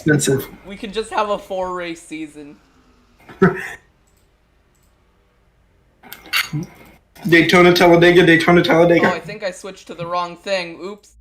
expensive. We could just have a 4-race season. Daytona, Talladega, Daytona, Talladega. Oh, I think I switched to the wrong thing. Oops.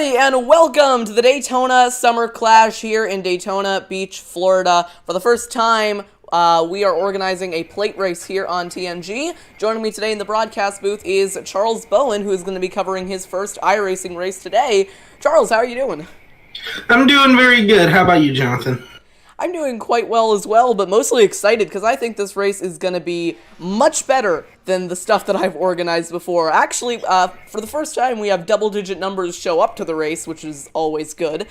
everybody, and welcome to the Daytona Summer Clash here in Daytona Beach, Florida. For the first time, we are organizing a plate race here on TNG. Joining me today in the broadcast booth is Charles Bowen, who is going to be covering his first iRacing race today. Charles, how are you doing? I'm doing very good. How about you, Jonathan? I'm doing quite well as well, but mostly excited because I think this race is going to be much better than the stuff that I've organized before. Actually, for the first time, we have double-digit numbers show up to the race, which is always good.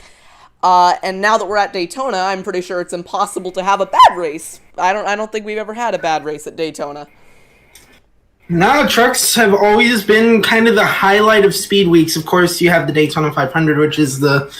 And now that we're at Daytona, I'm pretty sure it's impossible to have a bad race. I don't think we've ever had a bad race at Daytona. No, trucks have always been kind of the highlight of speed weeks. Of course, you have the Daytona 500, which is the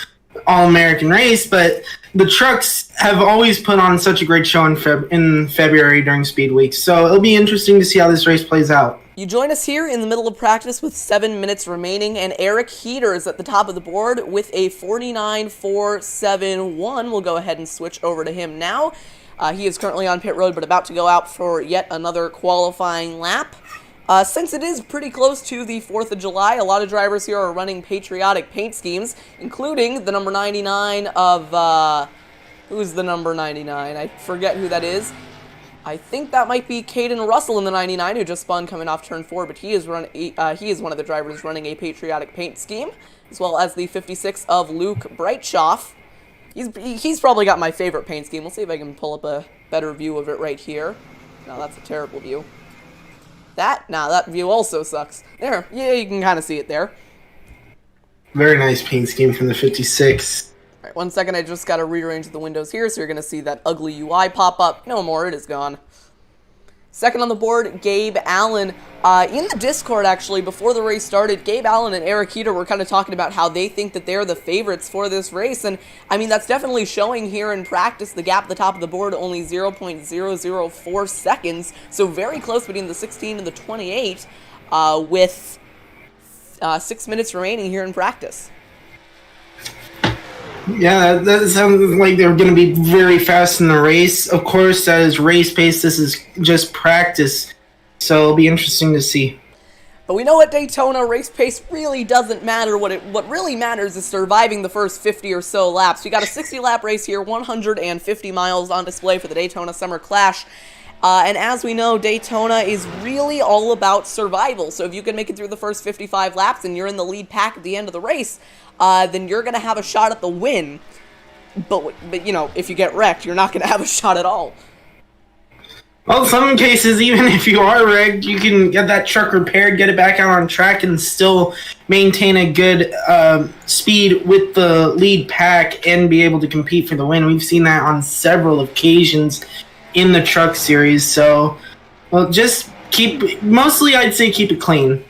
all-American race, but the trucks have always put on such a great show in February during speed weeks. So it'll be interesting to see how this race plays out. You join us here in the middle of practice with 7 minutes remaining, and Eric Heater is at the top of the board with a 49.471. We'll go ahead and switch over to him now. He is currently on pit road, but about to go out for yet another qualifying lap. Since it is pretty close to the 4th of July, a lot of drivers here are running patriotic paint schemes, including the number 99 of, who's the number 99? I forget who that is. I think that might be Caden Russell in the 99, who just spun coming off turn 4, but he is one of the drivers running a patriotic paint scheme, as well as the 56 of Luke Breitschoff. He's probably got my favorite paint scheme. We'll see if I can pull up a better view of it right here. No, that's a terrible view. That view also sucks. There, yeah, you can kind of see it there. Very nice paint scheme from the 56. Alright, 1 second, I just got to rearrange the windows here, so you're going to see that ugly UI pop up. No more, it is gone. Second on the board, Gabe Allen. In the Discord, actually, before the race started, Gabe Allen and Eric Heater were kind of talking about how they think that they're the favorites for this race, and I mean, that's definitely showing here in practice. The gap at the top of the board, only 0.004 seconds, so very close between the 16 and the 28, with 6 minutes remaining here in practice. Yeah, that sounds like they're going to be very fast in the race. Of course, that is race pace. This is just practice, so it'll be interesting to see. But we know at Daytona, race pace really doesn't matter. What really matters is surviving the first 50 or so laps. We got a 60-lap race here, 150 miles on display for the Daytona Summer Clash. And as we know, Daytona is really all about survival. So if you can make it through the first 55 laps and you're in the lead pack at the end of the race, then you're going to have a shot at the win. But you know, if you get wrecked, you're not going to have a shot at all. Well, in some cases, even if you are wrecked, you can get that truck repaired, get it back out on track, and still maintain a good speed with the lead pack and be able to compete for the win. We've seen that on several occasions in the truck series. So, well, just mostly I'd say keep it clean.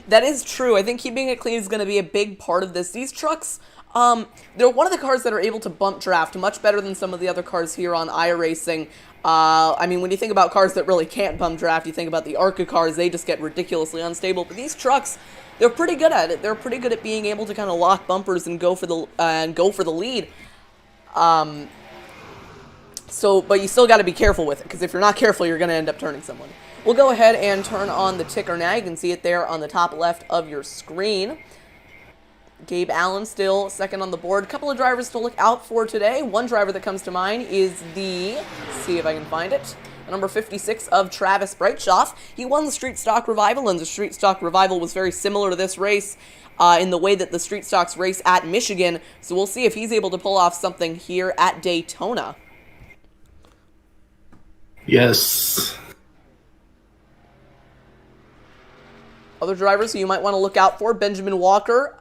That is true. I think keeping it clean is going to be a big part of this. These trucks, they're one of the cars that are able to bump draft much better than some of the other cars here on iRacing. I mean, when you think about cars that really can't bump draft, you think about the ARCA cars, they just get ridiculously unstable. But these trucks, they're pretty good at it. They're pretty good at being able to kind of lock bumpers and go for the lead. But you still got to be careful with it, because if you're not careful, you're going to end up turning someone. We'll go ahead and turn on the ticker now. You can see it there on the top left of your screen. Gabe Allen still second on the board. A couple of drivers to look out for today. One driver that comes to mind is let's see if I can find it, the number 56 of Travis Breitschoff. He won the Street Stock Revival, and the Street Stock Revival was very similar to this race in the way that the Street Stocks race at Michigan. So we'll see if he's able to pull off something here at Daytona. Yes. Other drivers who you might want to look out for, Benjamin Walker.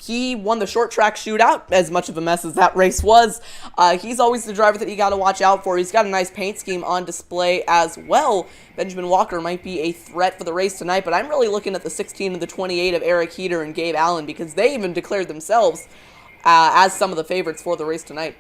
He won the short track shootout, as much of a mess as that race was. He's always the driver that you got to watch out for. He's got a nice paint scheme on display as well. Benjamin Walker might be a threat for the race tonight, but I'm really looking at the 16 and the 28 of Eric Heater and Gabe Allen, because they even declared themselves as some of the favorites for the race tonight.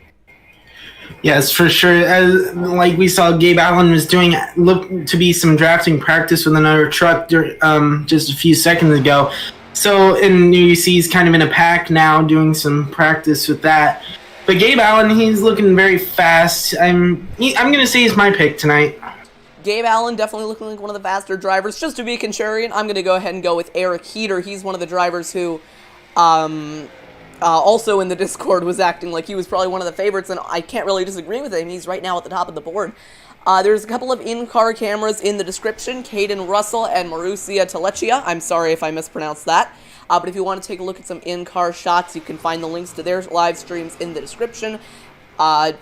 Yes, for sure. Like we saw, Gabe Allen was doing look to be some drafting practice with another truck just a few seconds ago. So, and you see he's kind of in a pack now doing some practice with that. But Gabe Allen, he's looking very fast. I'm going to say he's my pick tonight. Gabe Allen definitely looking like one of the faster drivers. Just to be contrarian, I'm going to go ahead and go with Eric Heater. He's one of the drivers who also in the Discord, was acting like he was probably one of the favorites, and I can't really disagree with him. He's right now at the top of the board. There's a couple of in-car cameras in the description. Caden Russell and Marussia Telechia. I'm sorry if I mispronounced that. But if you want to take a look at some in-car shots, you can find the links to their live streams in the description. I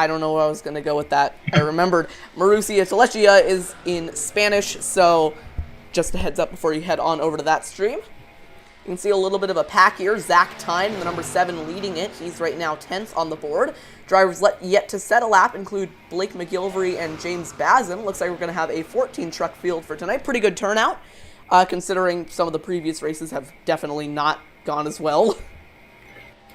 don't know where I was going to go with that. I remembered Marussia Telechia is in Spanish, so just a heads up before you head on over to that stream. You can see a little bit of a pack here. Zach Tyne, the number 7, leading it. He's right now 10th on the board. Drivers yet to set a lap include Blake McGilvery and James Bazin. Looks like we're going to have a 14-truck field for tonight. Pretty good turnout, considering some of the previous races have definitely not gone as well.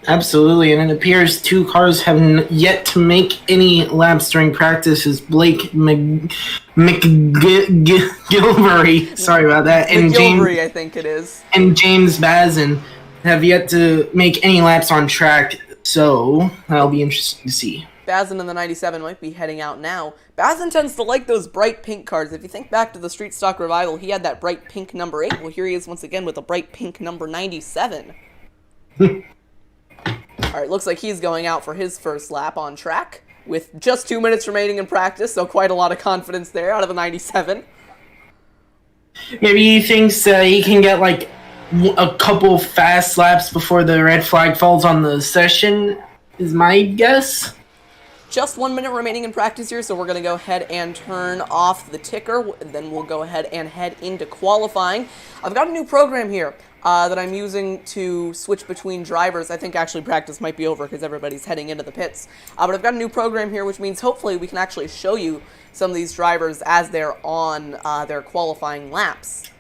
Absolutely, and it appears 2 cars have yet to make any laps during practice. Is Blake McGilvery, sorry about that, and McGilvery, I think it is, and James Bazin have yet to make any laps on track, so that'll be interesting to see. Bazin in the 97 might be heading out now. Bazin tends to like those bright pink cars. If you think back to the Street Stock Revival, he had that bright pink number 8. Well, here he is once again with a bright pink number 97. Alright, looks like he's going out for his first lap on track, with just 2 minutes remaining in practice, so quite a lot of confidence there out of the 97. Maybe he thinks he can get like a couple fast laps before the red flag falls on the session, is my guess. Just 1 minute remaining in practice here, so we're going to go ahead and turn off the ticker, then we'll go ahead and head into qualifying. I've got a new program here that I'm using to switch between drivers. I think actually practice might be over because everybody's heading into the pits. But I've got a new program here, which means hopefully we can actually show you some of these drivers as they're on their qualifying laps.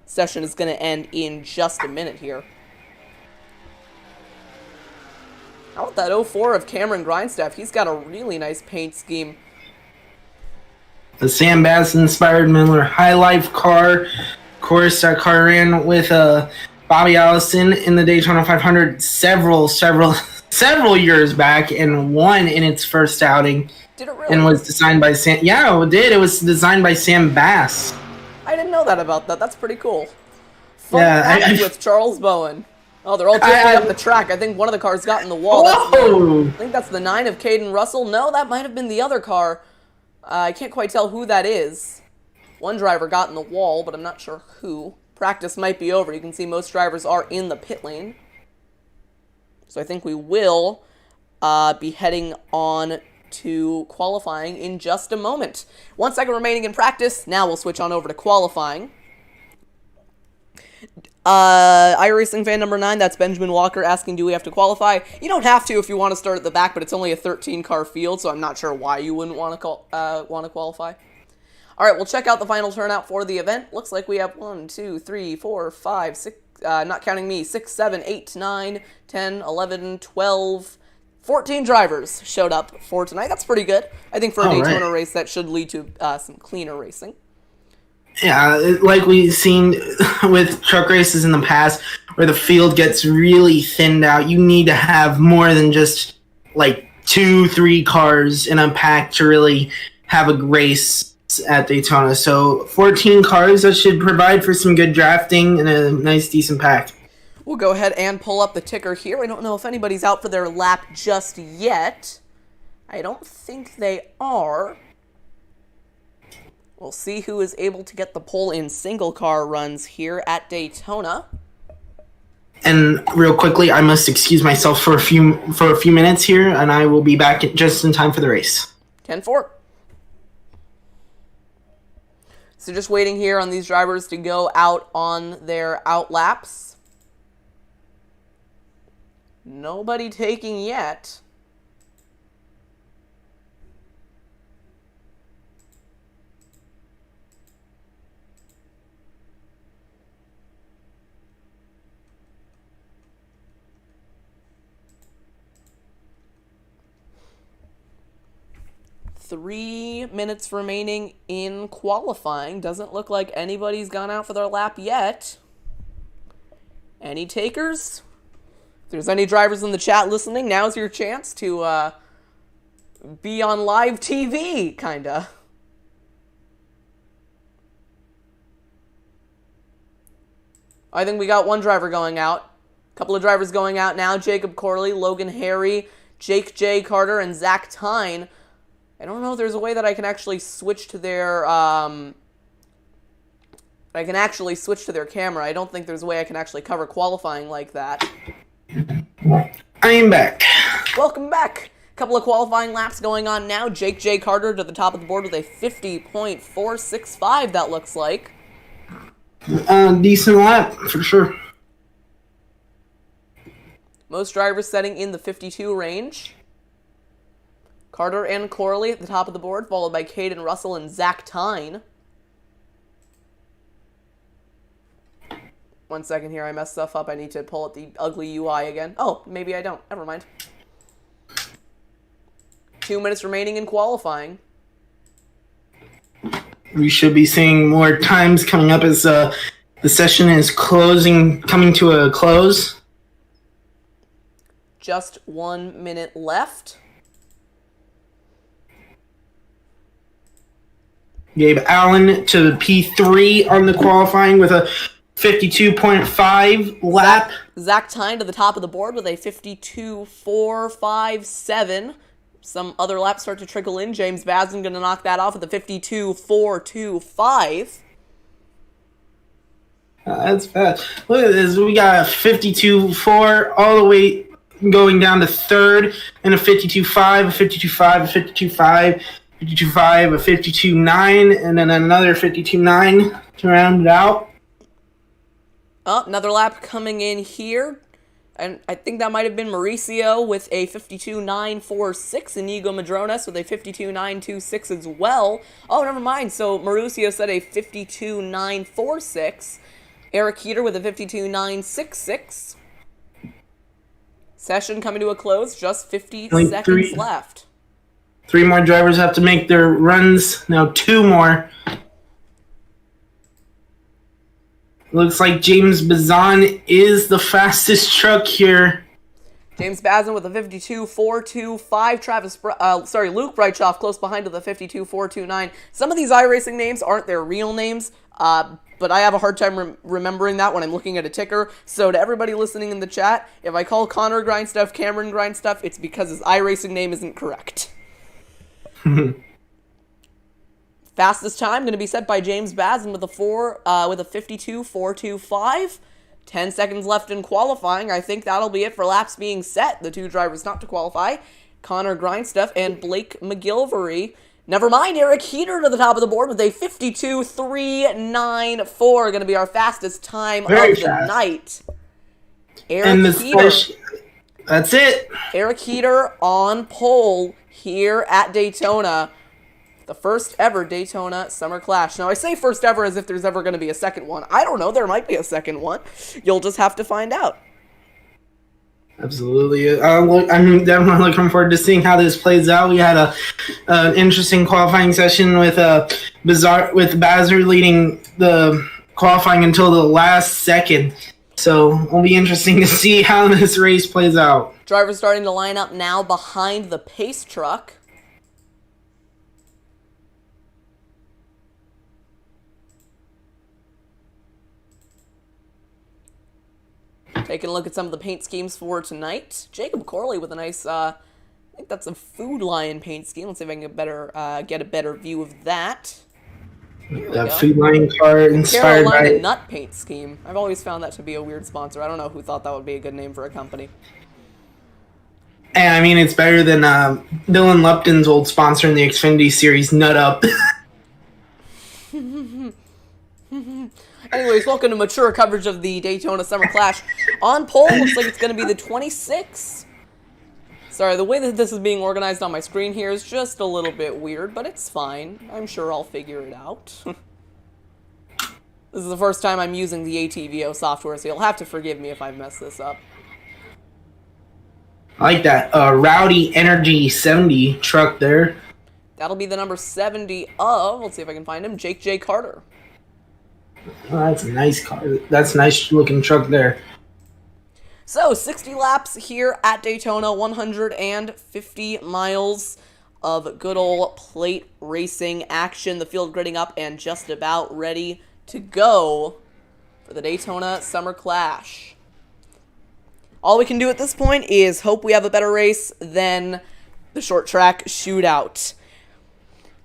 Session is going to end in just a minute here. How about that 04 of Cameron Grindstaff? He's got a really nice paint scheme. The Sam Bass-inspired Miller High Life car. Of course, that car ran with Bobby Allison in the Daytona 500 several years back and won in its first outing. Did it really? And was designed by Sam. Yeah, it did. It was designed by Sam Bass. I didn't know that about that. That's pretty cool. Fun Yeah, with Charles Bowen. Oh, they're all drifting up the track. I think one of the cars got in the wall. Whoa! I think that's the 9 of Caden Russell. No, that might have been the other car. I can't quite tell who that is. One driver got in the wall, but I'm not sure who. Practice might be over. You can see most drivers are in the pit lane. So I think we will be heading on to qualifying in just a moment. 1 second remaining in practice. Now we'll switch on over to qualifying. iRacing fan number 9, that's Benjamin Walker asking, do we have to qualify? You don't have to if you want to start at the back, but it's only a 13-car field, so I'm not sure why you wouldn't want to qualify. All right, we'll check out the final turnout for the event. Looks like we have 1, 2, 3, 4, 5, 6, not counting me, 6, 7, 8, 9, 10, 11, 12, 14 drivers showed up for tonight. That's pretty good. I think for a Daytona race, that should lead to some cleaner racing. Yeah, like we've seen with truck races in the past, where the field gets really thinned out, you need to have more than just like 2-3 cars in a pack to really have a race at Daytona. So 14 cars, that should provide for some good drafting and a nice, decent pack. We'll go ahead and pull up the ticker here. I don't know if anybody's out for their lap just yet. I don't think they are. We'll see who is able to get the pole in single car runs here at Daytona. And real quickly, I must excuse myself for a few minutes here, and I will be back just in time for the race. 10-4. So just waiting here on these drivers to go out on their out laps. Nobody taking yet. Three minutes remaining in qualifying. Doesn't look like anybody's gone out for their lap yet. Any takers? If there's any drivers in the chat listening, now's your chance to be on live TV, kinda. I think we got one driver going out. Couple of drivers going out now. Jacob Corley, Logan Harry, Jake J. Carter, and Zach Tyne. I don't know if there's a way that I can actually switch to their camera. I don't think there's a way I can actually cover qualifying like that. I am back. Welcome back. Couple of qualifying laps going on now. Jake J. Carter to the top of the board with a 50.465, that looks like. Decent lap, for sure. Most drivers setting in the 52 range. Carter and Corley at the top of the board, followed by Caden Russell and Zach Tyne. 1 second here, I messed stuff up. I need to pull up the ugly UI again. Oh, maybe I don't. Never mind. 2 minutes remaining in qualifying. We should be seeing more times coming up as the session is coming to a close. Just 1 minute left. Gabe Allen to P3 on the qualifying with a 52.5 lap. Zach Tyne to the top of the board with a 52.457. Some other laps start to trickle in. James Bazin going to knock that off with a 52.425. That's fast. Look at this. We got a 52.4 all the way going down to third, and a 52.5, a 52.5, a 52.5, 52.5, a 52.9, and then another 52.9 to round it out. Oh, another lap coming in here. And I think that might have been Mauricio with a 52.946, Inigo Madrones with a 52.926 as well. Oh, never mind. So Mauricio said a 52.946. Eric Heater with a 52.966. Session coming to a close. Just 50 seconds left. 3 more drivers have to make their runs. Now 2 more. Looks like James Bazan is the fastest truck here. James Bazin with a 52.425. Luke Breitschoff close behind to the 52.429. Some of these iRacing names aren't their real names, but I have a hard time remembering that when I'm looking at a ticker. So to everybody listening in the chat, if I call Connor Grindstuff Cameron Grindstuff, it's because his iRacing name isn't correct. Fastest time going to be set by James Bazin with a 52.425. 10 seconds left in qualifying. I think that'll be it for laps being set. The 2 drivers not to qualify, Connor Grindstuff and Blake McGilvery. Never mind, Eric Heater to the top of the board with a 52.394. Going to be our fastest time of the night. Eric Heater. That's it. Eric Heater on pole here at Daytona. The first ever Daytona Summer Clash. Now, I say first ever as if there's ever going to be a second one. I don't know. There might be a second one. You'll just have to find out. Absolutely. I'm definitely looking forward to seeing how this plays out. We had an interesting qualifying session with Bazar leading the qualifying until the last second. So it'll be interesting to see how this race plays out. Drivers starting to line up now behind the pace truck. Taking a look at some of the paint schemes for tonight. Jacob Corley with a nice, I think that's a Food Lion paint scheme. Let's see if I can get a better view of that. That Food Lion car inspired Carolina by Nut paint scheme. I've always found that to be a weird sponsor. I don't know who thought that would be a good name for a company. And I mean, it's better than Dylan Lupton's old sponsor in the Xfinity Series, Nut Up. Anyways, welcome to mature coverage of the Daytona Summer Clash. On pole, looks like it's going to be the 26. Sorry, the way that this is being organized on my screen here is just a little bit weird, but it's fine. I'm sure I'll figure it out. This is the first time I'm using the ATVO software, so you'll have to forgive me if I mess this up. I like that Rowdy Energy 70 truck there. That'll be the number 70 of, let's see if I can find him, Jake J. Carter. Oh, that's a nice car. That's a nice looking truck there. So, 60 laps here at Daytona, 150 miles of good old plate racing action. The field gridding up and just about ready to go for the Daytona Summer Clash. All we can do at this point is hope we have a better race than the short track shootout.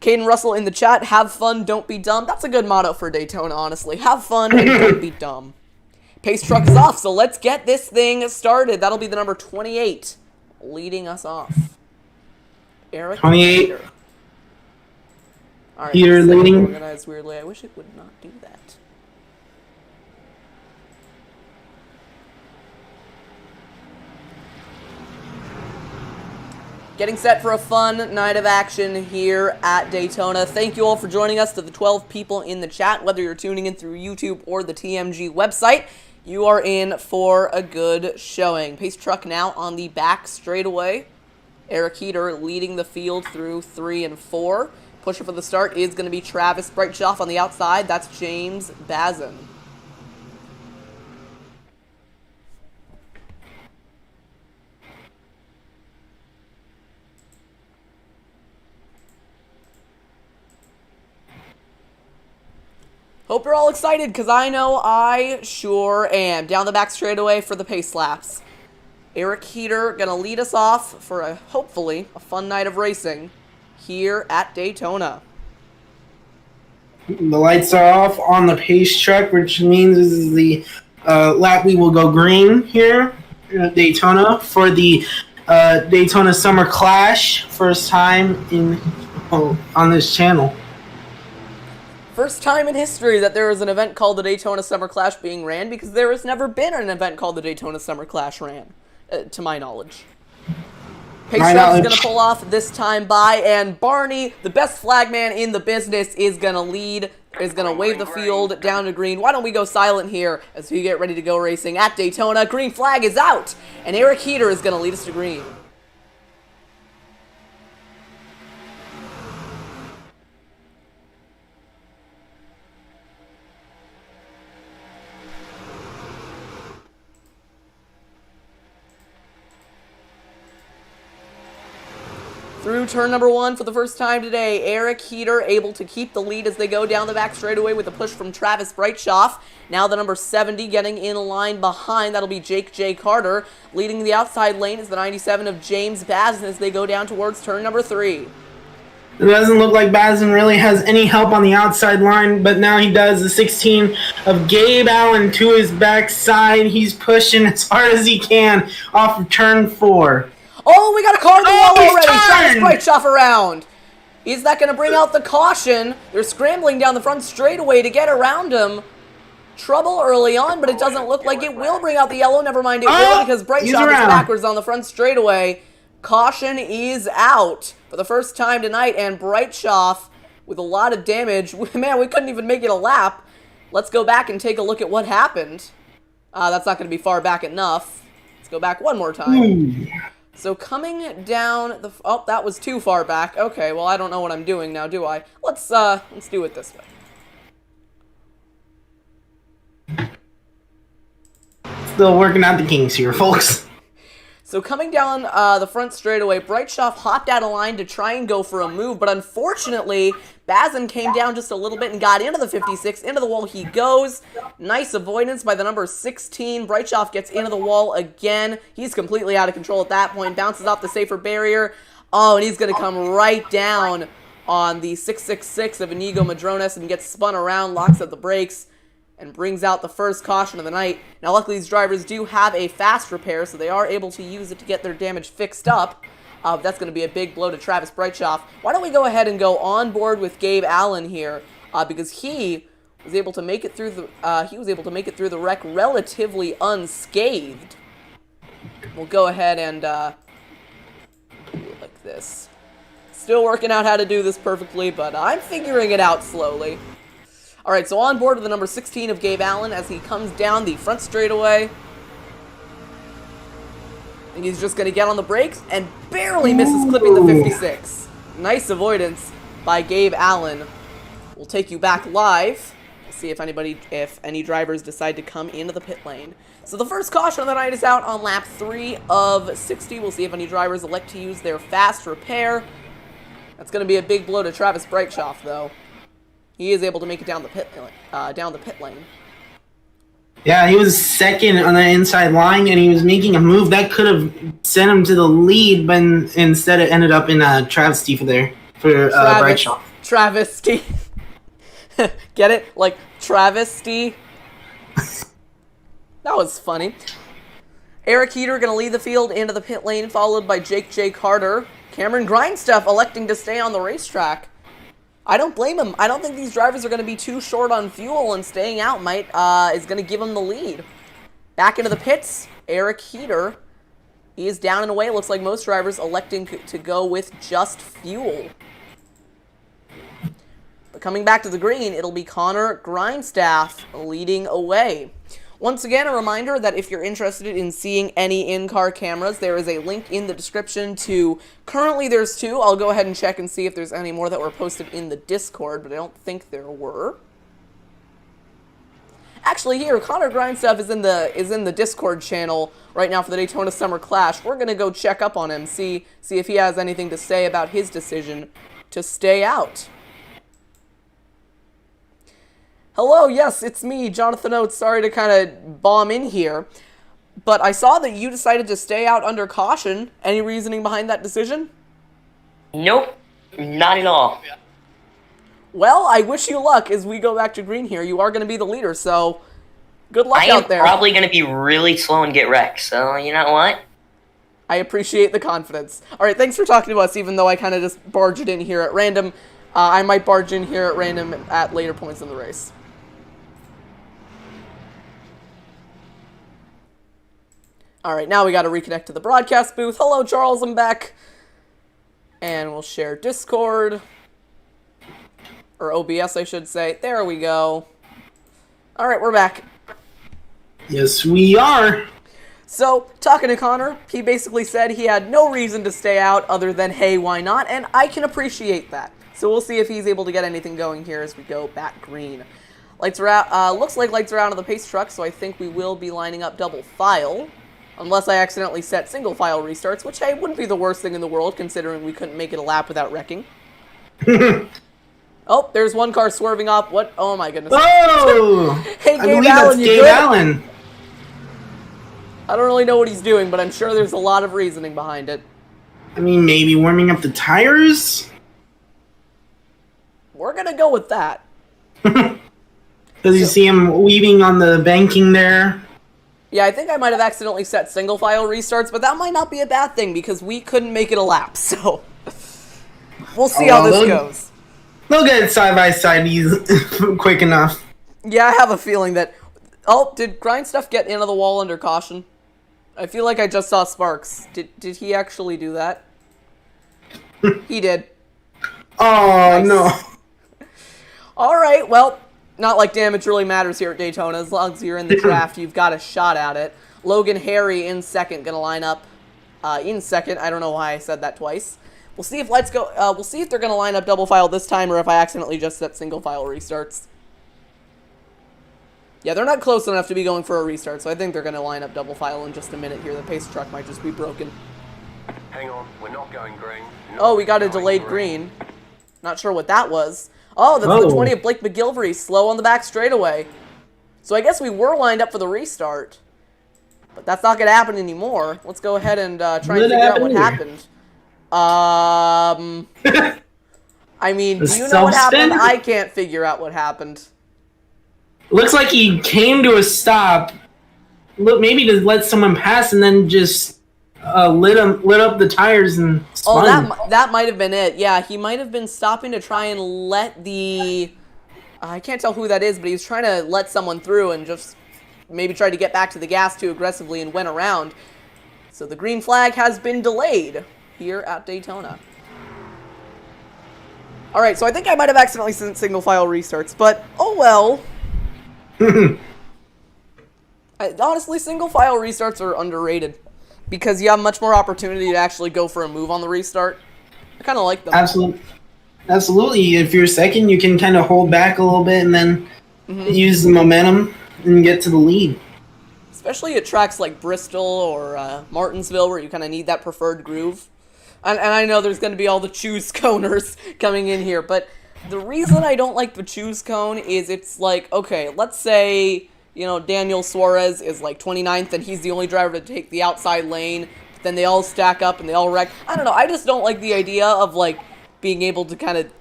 Caden Russell in the chat, have fun, don't be dumb. That's a good motto for Daytona, honestly. Have fun and don't be dumb. Pace truck is off, so let's get this thing started. That'll be the number 28 leading us off. Eric 28. Peter. All right, Peter leading. Organized weirdly. I wish it would not do that. Getting set for a fun night of action here at Daytona. Thank you all for joining us, to the 12 people in the chat. Whether you're tuning in through YouTube or the TMG website, you are in for a good showing. Pace truck now on the back straightaway. Eric Heater leading the field through 3 and 4. Pusher for the start is going to be Travis Breitschoff on the outside. That's James Bazin. Hope you're all excited, because I know I sure am. Down the back straightaway for the pace laps. Eric Heater going to lead us off for, hopefully, a fun night of racing here at Daytona. The lights are off on the pace truck, which means this is the lap we will go green here at Daytona for the Daytona Summer Clash. First time on this channel. First time in history that there is an event called the Daytona Summer Clash being ran, because there has never been an event called the Daytona Summer Clash ran, to my knowledge. Pace truck is going to pull off this time by, and Barney, the best flagman in the business, is going to lead, is going to wave the field down to green. Why don't we go silent here as we get ready to go racing at Daytona? Green flag is out, and Eric Heater is going to lead us to green. Through turn number 1 for the first time today, Eric Heater able to keep the lead as they go down the back straightaway with a push from Travis Breitschoff. Now the number 70 getting in line behind. That'll be Jake J. Carter. Leading the outside lane is the 97 of James Bazin as they go down towards turn number 3. It doesn't look like Bazin really has any help on the outside line, but now he does. The 16 of Gabe Allen to his backside. He's pushing as hard as he can off of turn 4. Oh, we got a car in the wall already. Travis Breitschoff around. Is that going to bring out the caution? They're scrambling down the front straightaway to get around him. Trouble early on, but it doesn't look like it will bring out the yellow. Never mind, it will, because Breitschoff is backwards on the front straightaway. Caution is out for the first time tonight, and Breitschoff with a lot of damage. Man, we couldn't even make it a lap. Let's go back and take a look at what happened. That's not going to be far back enough. Let's go back one more time. So coming down the... Oh, that was too far back. Okay, well, I don't know what I'm doing now, do I? Let's do it this way. Still working out the kinks here, folks. So coming down the front straightaway, Breitschoff hopped out of line to try and go for a move, but unfortunately, Bazin came down just a little bit and got into the 56. Into the wall he goes. Nice avoidance by the number 16. Breitschoff gets into the wall again. He's completely out of control at that point. Bounces off the safer barrier. Oh, and he's going to come right down on the 666 of Inigo Madrones and gets spun around, locks up the brakes, and brings out the first caution of the night. Now, luckily, these drivers do have a fast repair, so they are able to use it to get their damage fixed up. That's going to be a big blow to Travis Breitschoff. Why don't we go ahead and go on board with Gabe Allen here, because he was able to make it through the wreck relatively unscathed. We'll go ahead and do it like this. Still working out how to do this perfectly, but I'm figuring it out slowly. All right, so on board with the number 16 of Gabe Allen as he comes down the front straightaway. And he's just going to get on the brakes and barely misses clipping the 56. Nice avoidance by Gabe Allen. We'll take you back live. We'll see if any drivers decide to come into the pit lane. So the first caution of the night is out on lap 3 of 60. We'll see if any drivers elect to use their fast repair. That's going to be a big blow to Travis Breitschoff, though. He is able to make it down the pit lane. Yeah, he was second on the inside line, and he was making a move that could have sent him to the lead, but instead it ended up in a travesty for Bradshaw. Travesty. Get it? Like, travesty. That was funny. Eric Heater going to lead the field into the pit lane, followed by Jake J. Carter. Cameron Grindstuff electing to stay on the racetrack. I don't blame him. I don't think these drivers are going to be too short on fuel, and staying out is going to give him the lead. Back into the pits, Eric Heater. He is down and away. Looks like most drivers electing to go with just fuel. But coming back to the green, it'll be Connor Grindstaff leading away. Once again, a reminder that if you're interested in seeing any in-car cameras, there is a link in the description to, currently there's 2. I'll go ahead and check and see if there's any more that were posted in the Discord, but I don't think there were. Actually, here, Connor Grindstuff is in the Discord channel right now for the Daytona Summer Clash. We're going to go check up on him, see if he has anything to say about his decision to stay out. Hello, yes, it's me, Jonathan Oates. Sorry to kind of bomb in here, but I saw that you decided to stay out under caution. Any reasoning behind that decision? Nope, not at all. Well, I wish you luck as we go back to green here. You are going to be the leader, so good luck out there. I am probably going to be really slow and get wrecked, so you know what? I appreciate the confidence. All right, thanks for talking to us, even though I kind of just barged in here at random. I might barge in here at random at later points in the race. All right, now we got to reconnect to the broadcast booth. Hello, Charles, I'm back. And we'll share Discord. Or OBS, I should say. There we go. All right, we're back. Yes, we are. So, talking to Connor, he basically said he had no reason to stay out other than, hey, why not? And I can appreciate that. So we'll see if he's able to get anything going here as we go back green. Lights are out. Looks like lights are out on the pace truck, so I think we will be lining up double file. Unless I accidentally set single file restarts, which, hey, wouldn't be the worst thing in the world, considering we couldn't make it a lap without wrecking. Oh, there's one car swerving off. What? Oh, my goodness. Oh! Hey, I Gabe believe Allen, that's you Gabe good? Allen. I don't really know what he's doing, but I'm sure there's a lot of reasoning behind it. I mean, maybe warming up the tires? We're going to go with that. Does you see him weaving on the banking there? Yeah, I think I might have accidentally set single file restarts, but that might not be a bad thing because we couldn't make it a lap, so we'll see how this goes. They'll get side by side quick enough. Yeah, I have a feeling that... Oh, did Grindstuff get into the wall under caution? I feel like I just saw sparks. Did he actually do that? He did. Oh, nice. No. Alright, well... Not like damage really matters here at Daytona. As long as you're in the draft, you've got a shot at it. Logan Harry in second, gonna line up in second. I don't know why I said that twice. We'll see if lights go. We'll see if they're gonna line up double file this time, or if I accidentally just set single file restarts. Yeah, they're not close enough to be going for a restart, so I think they're gonna line up double file in just a minute here. The pace truck might just be broken. Hang on, we're not going green. Oh, we got a delayed green. Not sure what that was. Oh, that's the 20 of Blake McGilvery, slow on the back straightaway. So I guess we were lined up for the restart. But that's not going to happen anymore. Let's go ahead and try and figure out what happened. I mean, do you know what happened? I can't figure out what happened. Looks like he came to a stop, maybe to let someone pass, and then just lit up the tires and spun. Oh, that might have been it. Yeah, he might have been stopping to try and let the... I can't tell who that is, but he was trying to let someone through and just maybe tried to get back to the gas too aggressively and went around. So the green flag has been delayed here at Daytona. Alright, so I think I might have accidentally sent single file restarts, but oh well. Honestly, single file restarts are underrated because you have much more opportunity to actually go for a move on the restart. I kind of like them. Absolutely. If you're second, you can kind of hold back a little bit and then use the momentum and get to the lead. Especially at tracks like Bristol or Martinsville, where you kind of need that preferred groove. And I know there's going to be all the choose coners coming in here, but the reason I don't like the choose cone is it's like, okay, let's say you know, Daniel Suarez is like 29th, and he's the only driver to take the outside lane. But then they all stack up and they all wreck. I don't know. I just don't like the idea of like being able to kind of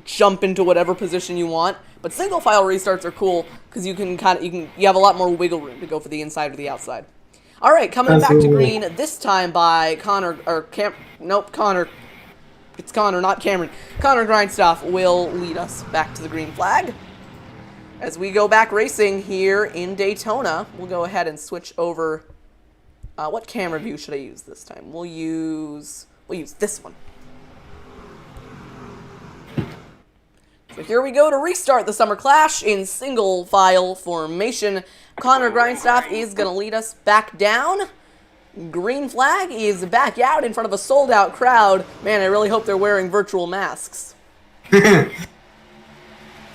jump into whatever position you want. But single file restarts are cool because you have a lot more wiggle room to go for the inside or the outside. All right, coming back to green this time by Connor Connor. It's Connor, not Cameron. Connor Grindstaff will lead us back to the green flag. As we go back racing here in Daytona, we'll go ahead and switch over. What camera view should I use this time? We'll use this one. So here we go to restart the Summer Clash in single file formation. Connor Grindstaff is going to lead us back down. Green flag is back out in front of a sold-out crowd. Man, I really hope they're wearing virtual masks.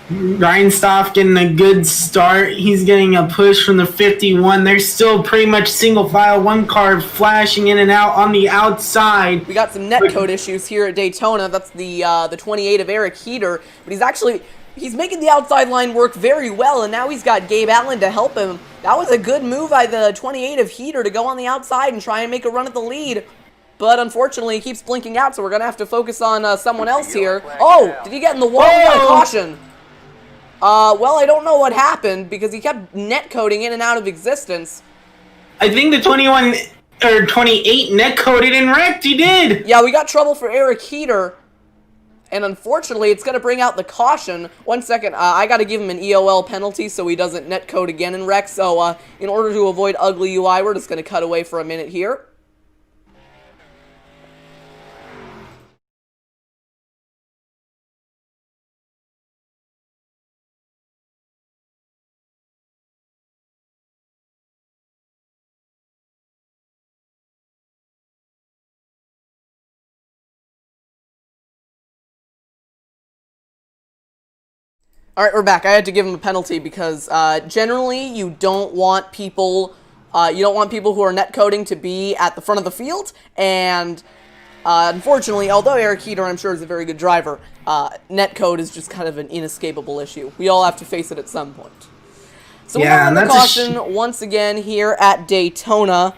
Grindstaff getting a good start. He's getting a push from the 51. They're still pretty much single file. One car flashing in and out on the outside. We got some netcode issues here at Daytona. That's the 28 of Eric Heater. But he's making the outside line work very well, and now he's got Gabe Allen to help him. That was a good move by the 28 of Heater to go on the outside and try and make a run at the lead. But unfortunately, he keeps blinking out, so we're going to have to focus on someone else here. Oh, did he get in the wall? We got a caution. Well, I don't know what happened because he kept netcoding in and out of existence. I think the 21 or 28 netcoded and wrecked. He did. Yeah, we got trouble for Eric Heater. And unfortunately, it's going to bring out the caution. 1 second, I got to give him an EOL penalty so he doesn't netcode again and wreck. So in order to avoid ugly UI, we're just going to cut away for a minute here. All right, we're back. I had to give him a penalty because generally you don't want people who are netcoding to be at the front of the field, and unfortunately, although Eric Heater I'm sure is a very good driver, netcode is just kind of an inescapable issue. We all have to face it at some point. So we're on the caution once again here at Daytona.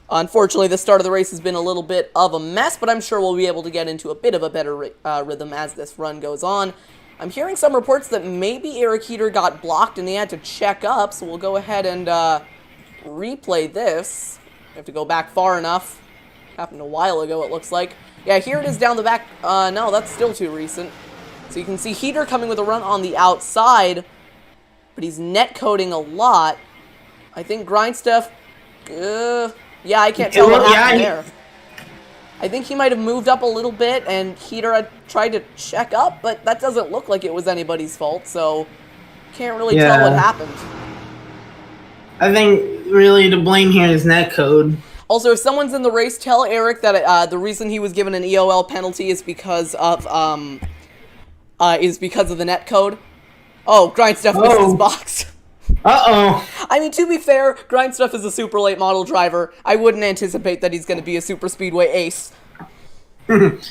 Unfortunately, the start of the race has been a little bit of a mess, but I'm sure we'll be able to get into a bit of a better rhythm as this run goes on. I'm hearing some reports that maybe Eric Heater got blocked and he had to check up, so we'll go ahead and replay this. We have to go back far enough. Happened a while ago, it looks like. Yeah, here it is down the back. No, that's still too recent. So you can see Heater coming with a run on the outside, but he's netcoding a lot. I think Grindstuff... yeah, I can't tell what happened there. I think he might have moved up a little bit, and Heater had tried to check up, but that doesn't look like it was anybody's fault, so can't really tell what happened. I think really to blame here is netcode. Also, if someone's in the race, tell Eric that the reason he was given an EOL penalty is because of the netcode. Oh, Grindstuff missed his box. Uh-oh. I mean, to be fair, Grindstuff is a super late model driver. I wouldn't anticipate that he's going to be a super speedway ace. And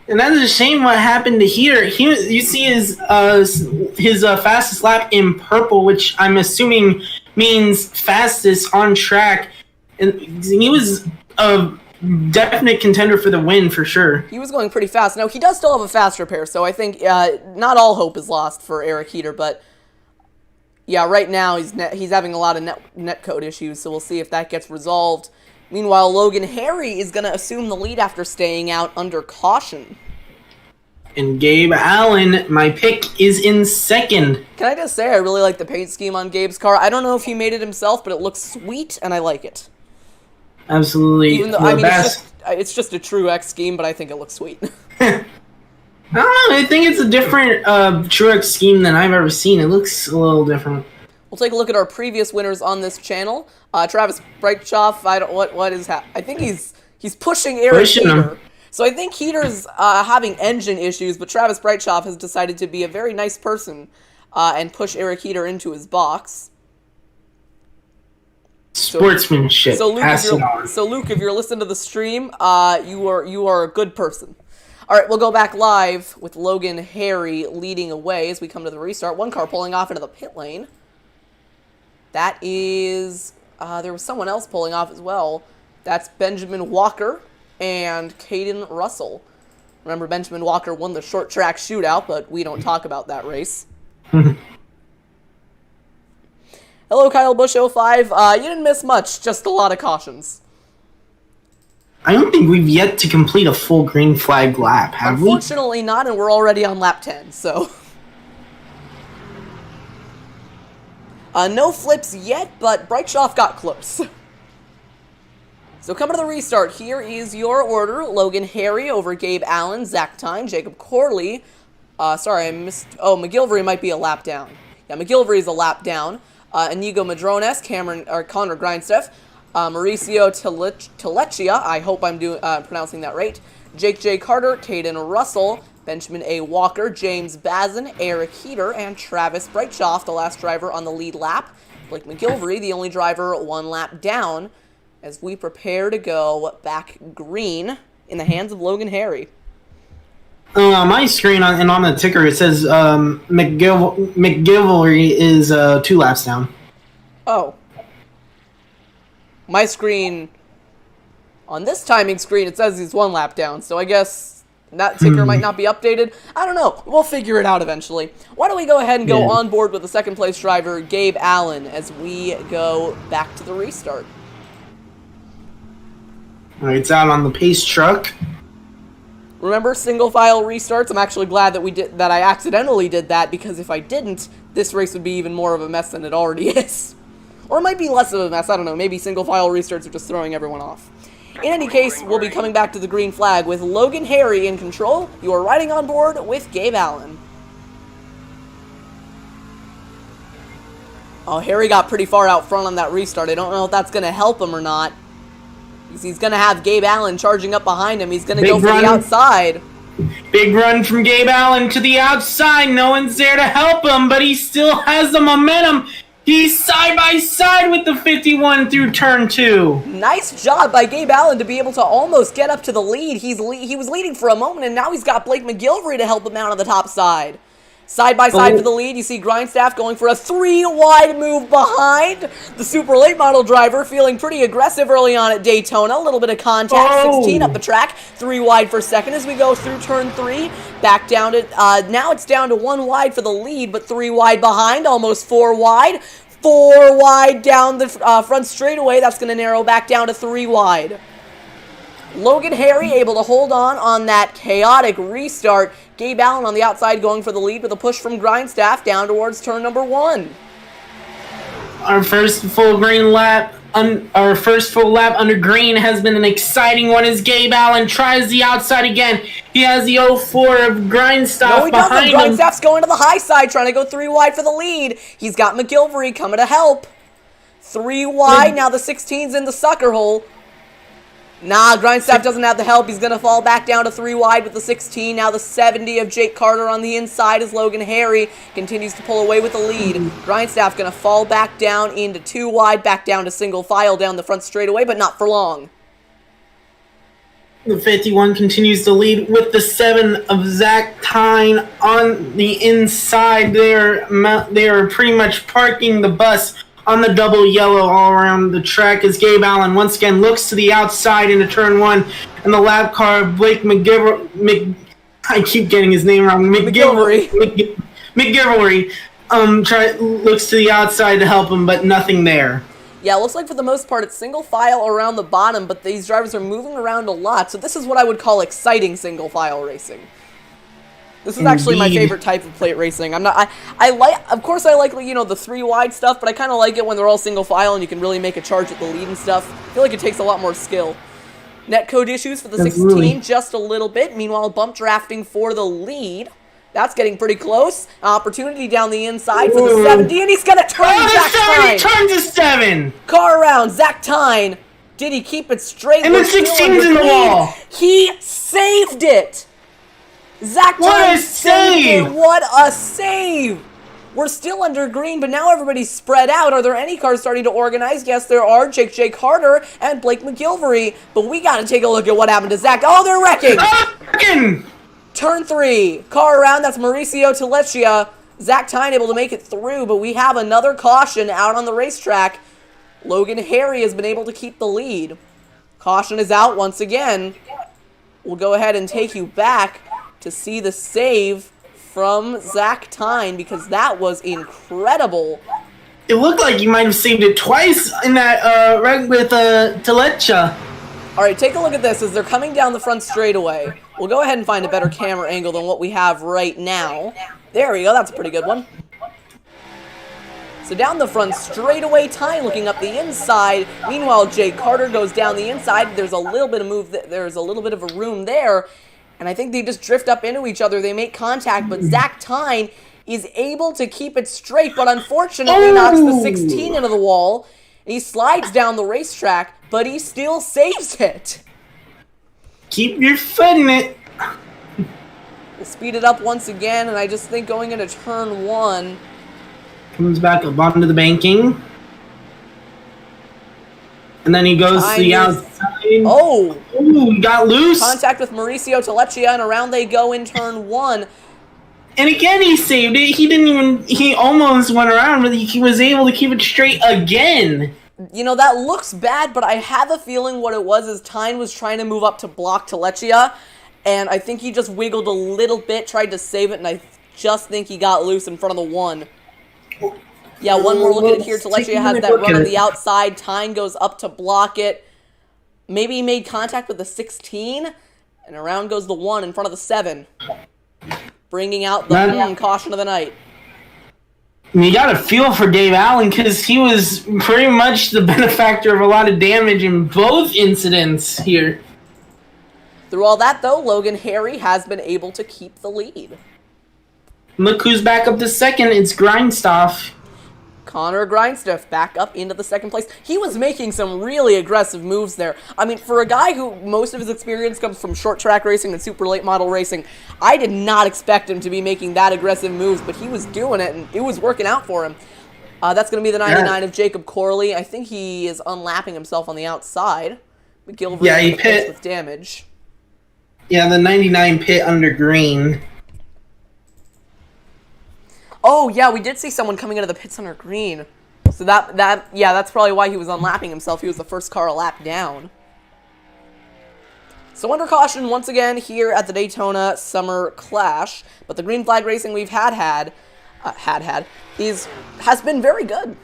that's a shame what happened to Heater. You see his fastest lap in purple, which I'm assuming means fastest on track. And he was a definite contender for the win for sure. He was going pretty fast. Now, he does still have a fast repair, so I think not all hope is lost for Eric Heater, but... yeah, right now he's having a lot of netcode issues, so we'll see if that gets resolved. Meanwhile, Logan Harry is going to assume the lead after staying out under caution. And Gabe Allen, my pick, is in second. Can I just say I really like the paint scheme on Gabe's car. I don't know if he made it himself, but it looks sweet, and I like it. Absolutely. Even though, it's just a true X scheme, but I think it looks sweet. I don't know. I think it's a different Truex scheme than I've ever seen. It looks a little different. We'll take a look at our previous winners on this channel. Travis Breitschoff, what is happening? I think he's pushing Eric Heater. So I think Heater's having engine issues, but Travis Breitschoff has decided to be a very nice person and push Eric Heater into his box. Sportsmanship. So Luke, if you're listening to the stream, you are a good person. All right, we'll go back live with Logan Harry leading away as we come to the restart. One car pulling off into the pit lane. That is, there was someone else pulling off as well. That's Benjamin Walker and Caden Russell. Remember, Benjamin Walker won the short track shootout, but we don't talk about that race. Hello, Kyle Bush 05. You didn't miss much, just a lot of cautions. I don't think we've yet to complete a full green flag lap, have we? Unfortunately not, and we're already on lap 10, so... no flips yet, but Brightshoff got close. So coming to the restart, here is your order. Logan Harry over Gabe Allen, Zach Tyne, Jacob Corley. Sorry, I missed... Oh, McGilvery might be a lap down. Yeah, McGilvery is a lap down. Inigo Madrones, Connor Grindstaff, Mauricio Telechia, I hope I'm pronouncing that right, Jake J. Carter, Caden Russell, Benjamin A. Walker, James Bazin, Eric Heater, and Travis Brightshoff, the last driver on the lead lap. Blake McGilvery, the only driver 1 lap down, as we prepare to go back green in the hands of Logan Harry. My screen and on the ticker it says McGilvery is 2 laps down. Oh. My screen, on this timing screen, it says he's 1 lap down, so I guess that ticker might not be updated. I don't know. We'll figure it out eventually. Why don't we go ahead and go on board with the second place driver, Gabe Allen, as we go back to the restart. It's out on the pace truck. Remember, single file restarts? I'm actually glad that I accidentally did that, because if I didn't, this race would be even more of a mess than it already is. Or it might be less of a mess, I don't know. Maybe single file restarts are just throwing everyone off. In any case, we'll be coming back to the green flag with Logan Harry in control. You are riding on board with Gabe Allen. Oh, Harry got pretty far out front on that restart. I don't know if that's going to help him or not. He's going to have Gabe Allen charging up behind him. He's going to go for the outside. Big run from Gabe Allen to the outside. No one's there to help him, but he still has the momentum. He's side by side with the 51 through turn 2. Nice job by Gabe Allen to be able to almost get up to the lead. He was leading for a moment, and now he's got Blake McGilvery to help him out on the top side. Side by side for the lead, you see Grindstaff going for a 3-wide move behind. The Super Late Model driver feeling pretty aggressive early on at Daytona. A little bit of contact, 16 up the track, 3 wide for second as we go through turn 3. Back down to, now it's down to 1 wide for the lead, but 3 wide behind, almost 4 wide. 4 wide down the front straightaway, that's going to narrow back down to 3 wide. Logan Harry able to hold on that chaotic restart. Gabe Allen on the outside going for the lead with a push from Grindstaff down towards turn number 1. Our first full lap under green has been an exciting one as Gabe Allen tries the outside again. He has the 04 of Grindstaff behind him. Grindstaff's going to the high side, trying to go 3 wide for the lead. He's got McGilvery coming to help. 3 wide, now the 16's in the sucker hole. Nah, Grindstaff doesn't have the help. He's going to fall back down to 3 wide with the 16. Now the 70 of Jake Carter on the inside as Logan Harry continues to pull away with the lead. Grindstaff going to fall back down into 2 wide, back down to single file down the front straightaway, but not for long. The 51 continues to lead with the 7 of Zach Tyne on the inside. They are pretty much parking the bus on the double yellow all around the track as Gabe Allen once again looks to the outside into turn 1, and the lap car Blake McGilvery, I keep getting his name wrong. McGilvery looks to the outside to help him, but nothing there. Yeah, it looks like for the most part it's single file around the bottom, but these drivers are moving around a lot, so this is what I would call exciting single file racing. This is actually my favorite type of plate racing. Of course I like, you know, the 3 wide stuff, but I kind of like it when they're all single file and you can really make a charge at the lead and stuff. I feel like it takes a lot more skill. Netcode issues for the 16, just a little bit. Meanwhile, bump drafting for the lead. That's getting pretty close. Opportunity down the inside for the 70, and he's going to turn Zach Tyne. Turns to 7. Car around, Zach Tyne. Did he keep it straight? And the 16's in the wall. He saved it. Zach Tyne saved it. What a save. We're still under green, but now everybody's spread out. Are there any cars starting to organize? Yes, there are. Jake J. Carter and Blake McGilvery. But we got to take a look at what happened to Zach. Oh, they're wrecking. Turn 3. Car around. That's Mauricio Telechia Zach Tyne able to make it through, but we have another caution out on the racetrack. Logan Harry has been able to keep the lead. Caution is out once again. We'll go ahead and take you back to see the save from Zach Tyne, because that was incredible. It looked like you might have saved it twice in that reg with Telecha. All right, take a look at this as they're coming down the front straightaway. We'll go ahead and find a better camera angle than what we have right now. There we go, that's a pretty good one. So down the front straightaway, Tyne looking up the inside. Meanwhile, Jake Carter goes down the inside. There's a little bit of there's a little bit of a room there, and I think they just drift up into each other. They make contact, but Zach Tyne is able to keep it straight, but unfortunately knocks the 16 into the wall. And he slides down the racetrack, but he still saves it. Keep your foot in it. We'll speed it up once again, and I just think going into turn 1. Comes back up onto the banking. And then he goes to the outside. Oh! Ooh, he got loose. Contact with Mauricio Telechia, and around they go in turn 1. And again, he saved it. He almost went around, but he was able to keep it straight again. You know, that looks bad, but I have a feeling what it was is Tyne was trying to move up to block Telechia, and I think he just wiggled a little bit, tried to save it, and I just think he got loose in front of the 1. Yeah, one more look at it here. Telechia has that run on the outside. Tyne goes up to block it. Maybe he made contact with the 16, and around goes the 1 in front of the 7. Bringing out the caution of the night. You got to feel for Dave Allen, because he was pretty much the benefactor of a lot of damage in both incidents here. Through all that, though, Logan Harry has been able to keep the lead. Look who's back up to second. It's Grindstoff. Connor Grindstuff back up into the second place. He was making some really aggressive moves there. I mean, for a guy who most of his experience comes from short track racing and super late model racing, I did not expect him to be making that aggressive moves, but he was doing it, and it was working out for him. That's going to be the 99 of Jacob Corley. I think he is unlapping himself on the outside. McGilvery he pit with damage. Yeah, the 99 pit under green. Oh, yeah, we did see someone coming into the pits under green. So that's probably why he was unlapping himself. He was the first car a lap down. So under caution once again here at the Daytona Summer Clash. But the green flag racing we've has been very good.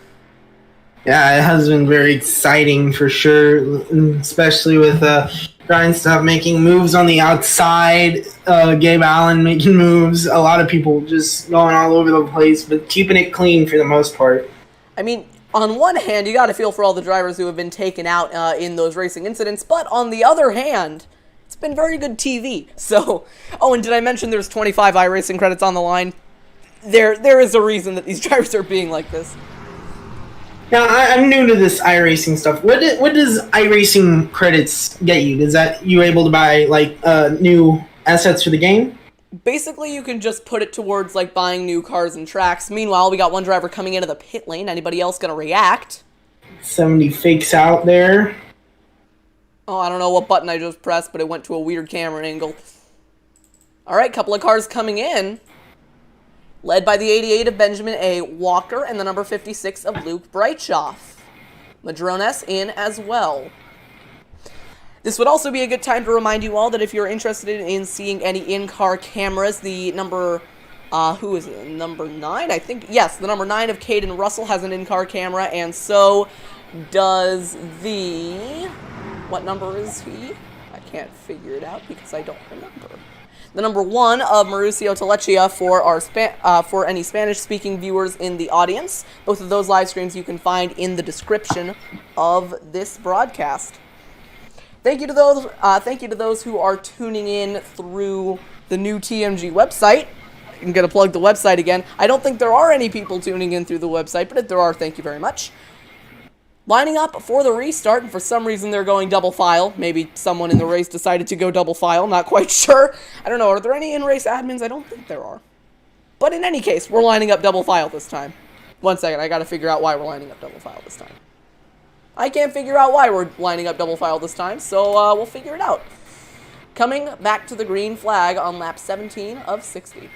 Yeah, it has been very exciting for sure, especially with Grindstuff making moves on the outside, Gabe Allen making moves, a lot of people just going all over the place, but keeping it clean for the most part. I mean, on one hand, you got to feel for all the drivers who have been taken out in those racing incidents, but on the other hand, it's been very good TV. So, oh, and did I mention there's 25 iRacing credits on the line? There is a reason that these drivers are being like this. Now, I'm new to this iRacing stuff. What does iRacing credits get you? Is that you able to buy, like, new assets for the game? Basically, you can just put it towards, like, buying new cars and tracks. Meanwhile, we got one driver coming into the pit lane. Anybody else going to react? Somebody fakes out there. Oh, I don't know what button I just pressed, but it went to a weird camera angle. All right, couple of cars coming in. Led by the 88 of Benjamin A. Walker and the number 56 of Luke Breitschoff. Madrones in as well. This would also be a good time to remind you all that if you're interested in seeing any in-car cameras, the number, who is it? Number 9? I think, yes, the number 9 of Caden Russell has an in-car camera, and so does the, what number is he? I can't figure it out because I don't remember. The number 1 of Mauricio Telechia for our for any Spanish-speaking viewers in the audience. Both of those live streams you can find in the description of this broadcast. Thank you to those who are tuning in through the new TMG website. I'm gonna plug the website again. I don't think there are any people tuning in through the website, but if there are, thank you very much. Lining up for the restart, and for some reason they're going double file. Maybe someone in the race decided to go double file, not quite sure. I don't know, are there any in-race admins? I don't think there are. But in any case, we're lining up double file this time. One second, I gotta figure out why we're lining up double file this time. I can't figure out why we're lining up double file this time, so we'll figure it out. Coming back to the green flag on lap 17 of 60.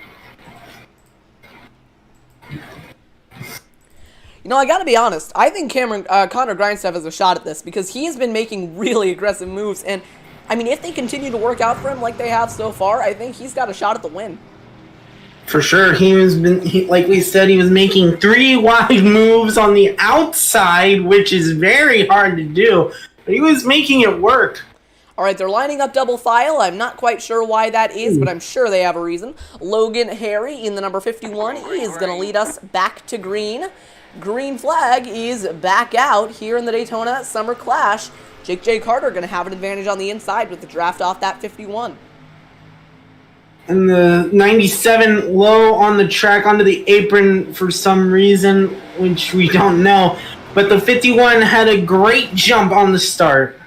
You know, I gotta be honest. I think Connor Grindstaff has a shot at this because he's been making really aggressive moves. And, I mean, if they continue to work out for him like they have so far, I think he's got a shot at the win. For sure. Like we said, he was making 3 wide moves on the outside, which is very hard to do. But he was making it work. All right, they're lining up double file. I'm not quite sure why that is, but I'm sure they have a reason. Logan Harry in the number 51 is going to lead us back to green. Green flag is back out here in the Daytona Summer Clash. Jake J. Carter going to have an advantage on the inside with the draft off that 51. And the 97 low on the track onto the apron for some reason, which we don't know. But the 51 had a great jump on the start.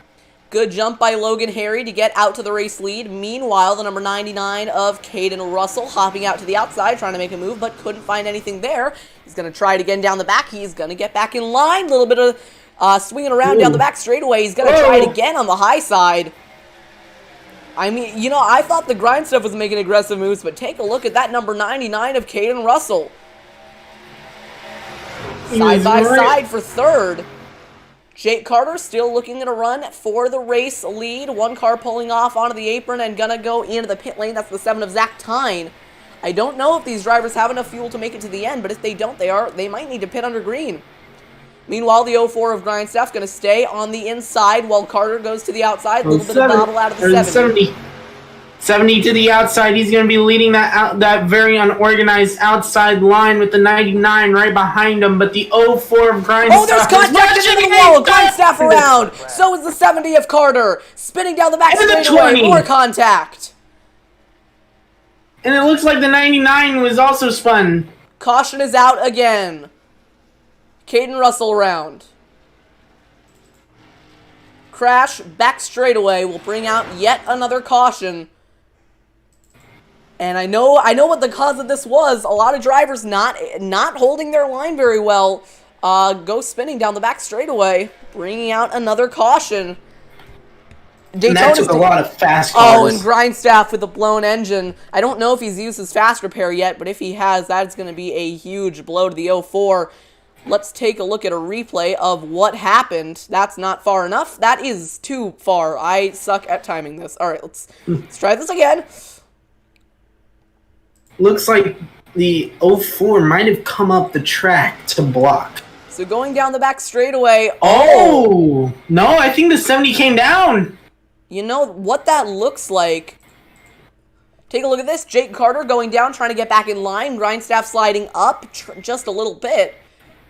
Good jump by Logan Harry to get out to the race lead. Meanwhile, the number 99 of Caden Russell hopping out to the outside, trying to make a move, but couldn't find anything there. He's going to try it again down the back. He's going to get back in line. A little bit of swinging around down the back straightaway. He's going to try it again on the high side. I mean, you know, I thought the Grindstaff was making aggressive moves, but take a look at that number 99 of Caden Russell. Side by side for third. Jake Carter still looking at a run for the race lead. One car pulling off onto the apron and gonna go into the pit lane. That's the 7 of Zach Tyne. I don't know if these drivers have enough fuel to make it to the end, but if they don't, they might need to pit under green. Meanwhile, the 04 of Grindstaff going to stay on the inside while Carter goes to the outside. A little bit of bobble out of the 70. 70 to the outside. He's going to be leading that very unorganized outside line with the 99 right behind him. But the 04 of Grindstaff. Oh, there's contact into the wall. Grindstaff around. So is the 70 of Carter. Spinning down the back straightaway. More contact. And it looks like the 99 was also spun. Caution is out again. Caden Russell around. Crash back straightaway will bring out yet another caution. And I know what the cause of this was. A lot of drivers not holding their line very well. Go spinning down the back straightaway, bringing out another caution. And that took a lot of fast cars. Oh, and Grindstaff with a blown engine. I don't know if he's used his fast repair yet, but if he has, that's going to be a huge blow to the 04. Let's take a look at a replay of what happened. That's not far enough. That is too far. I suck at timing this. All right, let's try this again. Looks like the 04 might have come up the track to block. So going down the back straightaway. Oh! No, I think the 70 came down. You know what that looks like? Take a look at this. Jake Carter going down, trying to get back in line. Grindstaff sliding up just a little bit.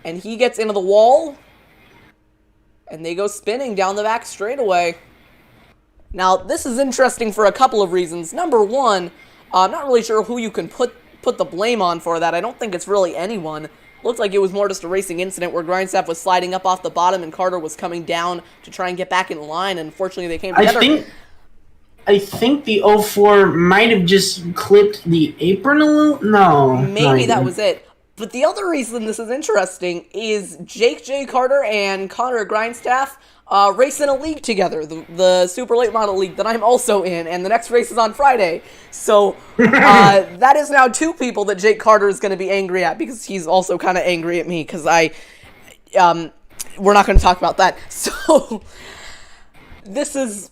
And he gets into the wall. And they go spinning down the back straightaway. Now, this is interesting for a couple of reasons. Number one, I'm not really sure who you can put the blame on for that. I don't think it's really anyone. Looked like it was more just a racing incident where Grindstaff was sliding up off the bottom and Carter was coming down to try and get back in line. And unfortunately, they came together. I think the 04 might have just clipped the apron a little. No. Maybe that was it. But the other reason this is interesting is Jake J. Carter and Connor Grindstaff race in a league together, the Super Late Model League that I'm also in, and the next race is on Friday. So that is now 2 people that Jake Carter is going to be angry at, because he's also kind of angry at me, because we're not going to talk about that. So this is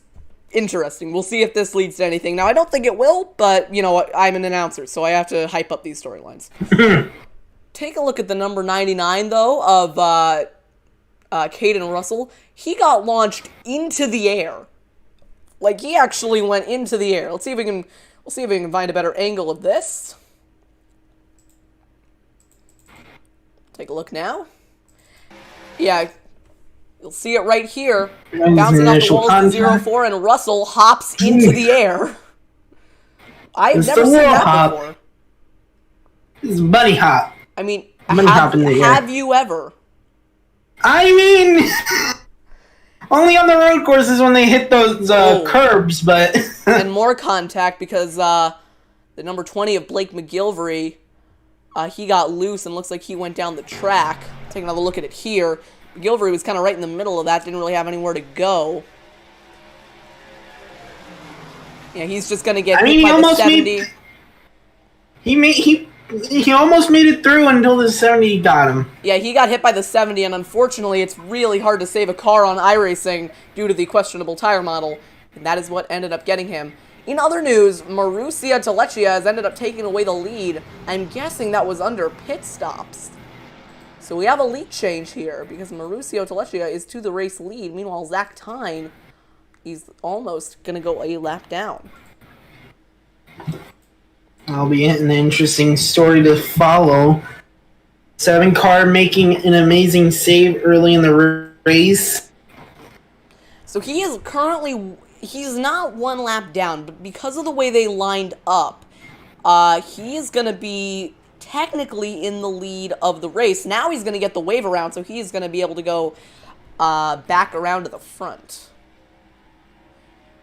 interesting. We'll see if this leads to anything. Now, I don't think it will, but, you know, I'm an announcer, so I have to hype up these storylines. Take a look at the number 99, though, of Caden Russell. He got launched into the air. Like, he actually went into the air. We'll see if we can find a better angle of this. Take a look now. Yeah, you'll see it right here. Bouncing off the walls to 04, and Russell hops into the air. I've never seen that before. It's bunny hop. I mean, have you ever? I mean, only on the road courses when they hit those curbs, but... And more contact because the number 20 of Blake McGilvery, he got loose and looks like he went down the track. Take another look at it here. McGilvery was kind of right in the middle of that, didn't really have anywhere to go. Yeah, he's just going to get hit by the 70. he almost made it through until the 70 got him. Yeah, he got hit by the 70, and unfortunately, it's really hard to save a car on iRacing due to the questionable tire model, and that is what ended up getting him. In other news, Marussia Telechia has ended up taking away the lead. I'm guessing that was under pit stops. So we have a lead change here, because Marussia Telechia is to the race lead. Meanwhile, Zach Tyne, he's almost going to go a lap down. That'll be an interesting story to follow. 7 car making an amazing save early in the race. So he is currently, he's not 1 lap down, but because of the way they lined up, he is going to be technically in the lead of the race. Now he's going to get the wave around, so he's going to be able to go back around to the front.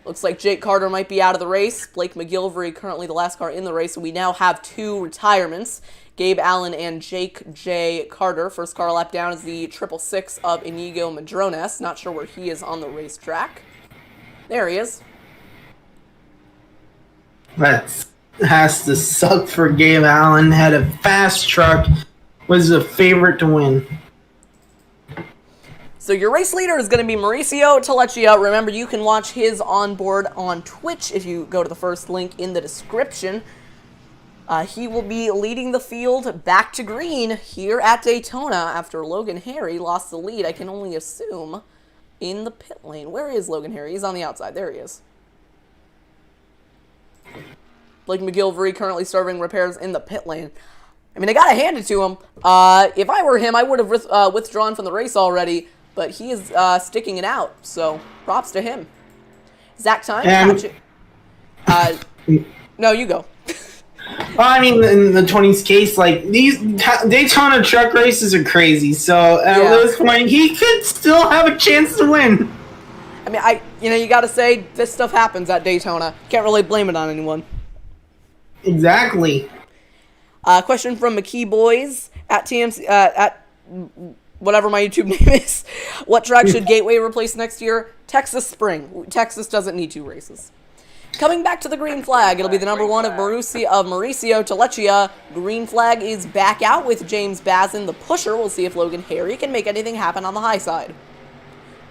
Looks like Jake Carter might be out of the race. Blake McGilvery currently the last car in the race, so we now have 2 retirements. Gabe Allen and Jake J. Carter. First car lap down is the 666 of Inigo Madrones. Not sure where he is on the racetrack. There he is. That has to suck for Gabe Allen. Had a fast truck. Was a favorite to win. So your race leader is going to be Mauricio Telechia. Remember, you can watch his onboard on Twitch if you go to the first link in the description. He will be leading the field back to green here at Daytona after Logan Harry lost the lead, I can only assume, in the pit lane. Where is Logan Harry? He's on the outside. There he is. Blake McGilvery currently serving repairs in the pit lane. I mean, I got to hand it to him. If I were him, I would have withdrawn from the race already. But he is sticking it out, so props to him. Zach Tyne, no, you go. Well, I mean, in the 20's case, like, these Daytona truck races are crazy, so at this point, he could still have a chance to win. I mean, you gotta say, this stuff happens at Daytona. Can't really blame it on anyone. Exactly. Question from McKee Boys at TMC, at whatever my YouTube name is. What track should Gateway replace next year? Texas Spring. Texas doesn't need 2 races. Coming back to the green flag, it'll be the number 1 of Mauricio Telechia. Green flag is back out with James Bazin, the pusher. We'll see if Logan Harry can make anything happen on the high side.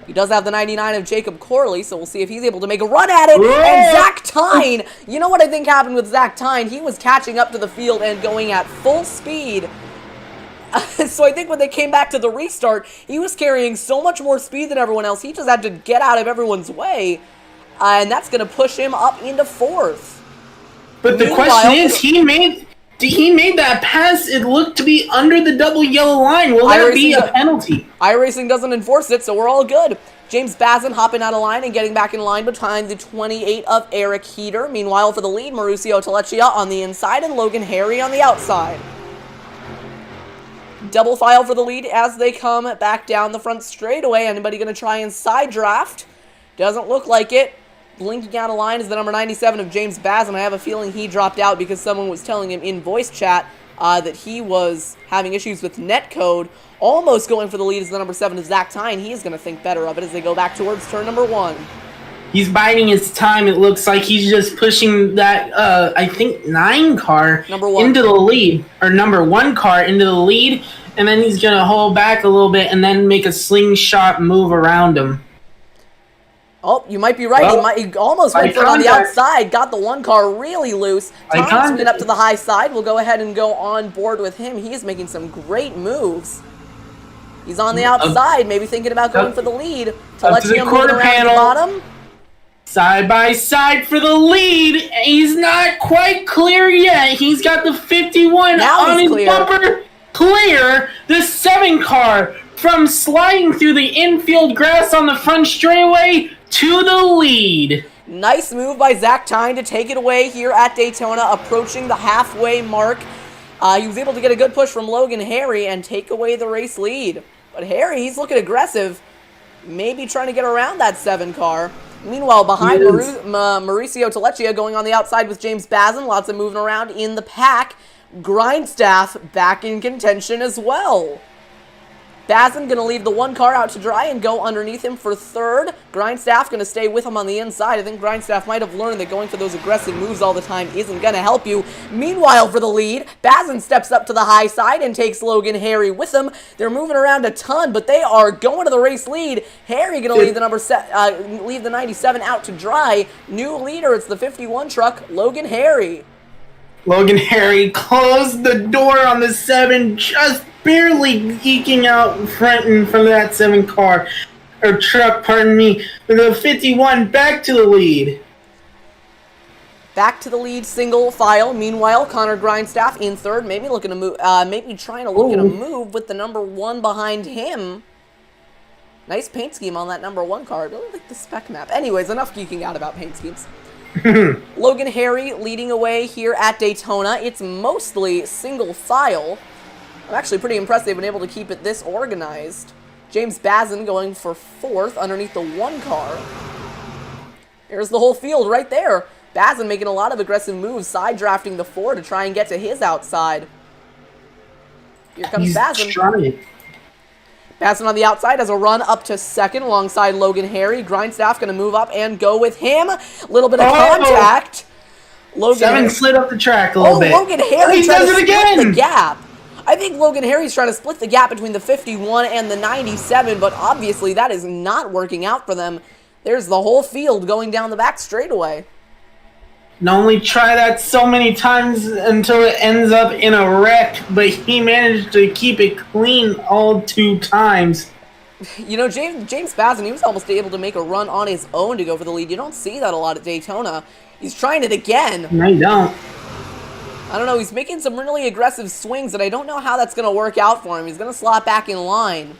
He does have the 99 of Jacob Corley, so we'll see if he's able to make a run at it. And Zach Tyne, you know what I think happened with Zach Tyne? He was catching up to the field and going at full speed. So I think when they came back to the restart, he was carrying so much more speed than everyone else. He just had to get out of everyone's way. And that's going to push him up into 4th. But the question is, he made that pass. It looked to be under the double yellow line. Will there be a penalty? iRacing doesn't enforce it, so we're all good. James Bazin hopping out of line and getting back in line behind the 28 of Eric Heater. Meanwhile, for the lead, Mauricio Telechia on the inside and Logan Harry on the outside. Double file for the lead as they come back down the front straightaway. Anybody going to try and side draft? Doesn't look like it. Blinking out of line is the number 97 of James Bazin. I have a feeling he dropped out because someone was telling him in voice chat that he was having issues with netcode. Almost going for the lead is the number 7 of Zach Tyne. He is going to think better of it as they go back towards turn number 1. He's biding his time. It looks like he's just pushing that, I think, 9 car into the lead. Or number 1 car into the lead. And then he's going to hold back a little bit and then make a slingshot move around him. Oh, you might be right. Well, he almost went for it on the outside. Got the 1 car really loose. Tom's been up to the high side. We'll go ahead and go on board with him. He's making some great moves. He's on the outside, maybe thinking about going for the lead. Telechia moving around the bottom. Side by side for the lead. He's not quite clear yet. He's got the 51 on his bumper. Clear. The 7 car from sliding through the infield grass on the front straightaway to the lead. Nice move by Zach Tyne to take it away here at Daytona, approaching the halfway mark. He was able to get a good push from Logan Harry and take away the race lead. But Harry, he's looking aggressive, maybe trying to get around that 7 car. Meanwhile, behind Mauricio Telechia going on the outside with James Bazin, lots of moving around in the pack. Grindstaff back in contention as well. Bazin going to leave the one car out to dry and go underneath him for third. Grindstaff going to stay with him on the inside. I think Grindstaff might have learned that going for those aggressive moves all the time isn't going to help you. Meanwhile, for the lead, Bazin steps up to the high side and takes Logan Harry with him. They're moving around a ton, but they are going to the race lead. Harry going to leave the 97 out to dry. New leader, it's the 51 truck, Logan Harry. Logan Harry closed the door on the 7, just barely eking out front in front of that 7 car, or truck, pardon me, with the 51 back to the lead. Back to the lead, single file. Meanwhile, Connor Grindstaff in third, maybe looking to move, maybe trying to look at a move with the number 1 behind him. Nice paint scheme on that number 1 car. I really like the spec map. Anyways, enough geeking out about paint schemes. Logan Harry leading away here at Daytona. It's mostly single file. I'm actually pretty impressed they've been able to keep it this organized. James Bazin going for 4th underneath the 1 car. Here's the whole field right there. Bazin making a lot of aggressive moves, side drafting the 4 to try and get to his outside. Here comes Bazin. Bazin on the outside has a run up to 2nd alongside Logan Harry. Grindstaff going to move up and go with him. A little bit of contact. Logan 7 slid up the track a little bit. Logan Harry trying to split the gap. I think Logan Harry's trying to split the gap between the 51 and the 97, but obviously that is not working out for them. There's the whole field going down the back straightaway. Not only try that so many times until it ends up in a wreck, but he managed to keep it clean all 2 times. You know, James Bazin, he was almost able to make a run on his own to go for the lead. You don't see that a lot at Daytona. He's trying it again. No, you don't. I don't know, he's making some really aggressive swings, and I don't know how that's going to work out for him. He's going to slot back in line.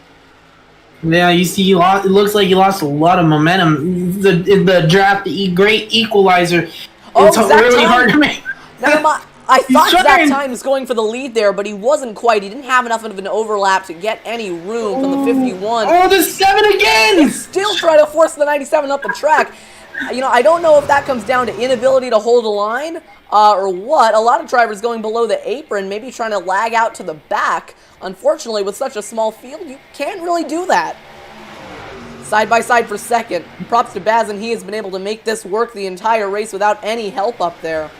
Yeah, you see, it looks like he lost a lot of momentum. The draft, the great equalizer. It's really hard to make. Never mind. I thought Zach Time was going for the lead there, but he wasn't quite. He didn't have enough of an overlap to get any room from the 51. Oh, the 7 again! He's still trying to force the 97 up the track. You know, I don't know if that comes down to inability to hold a line or what. A lot of drivers going below the apron, maybe trying to lag out to the back. Unfortunately, with such a small field, you can't really do that. Side by side for 2nd. Props to Bazin. He has been able to make this work the entire race without any help up there.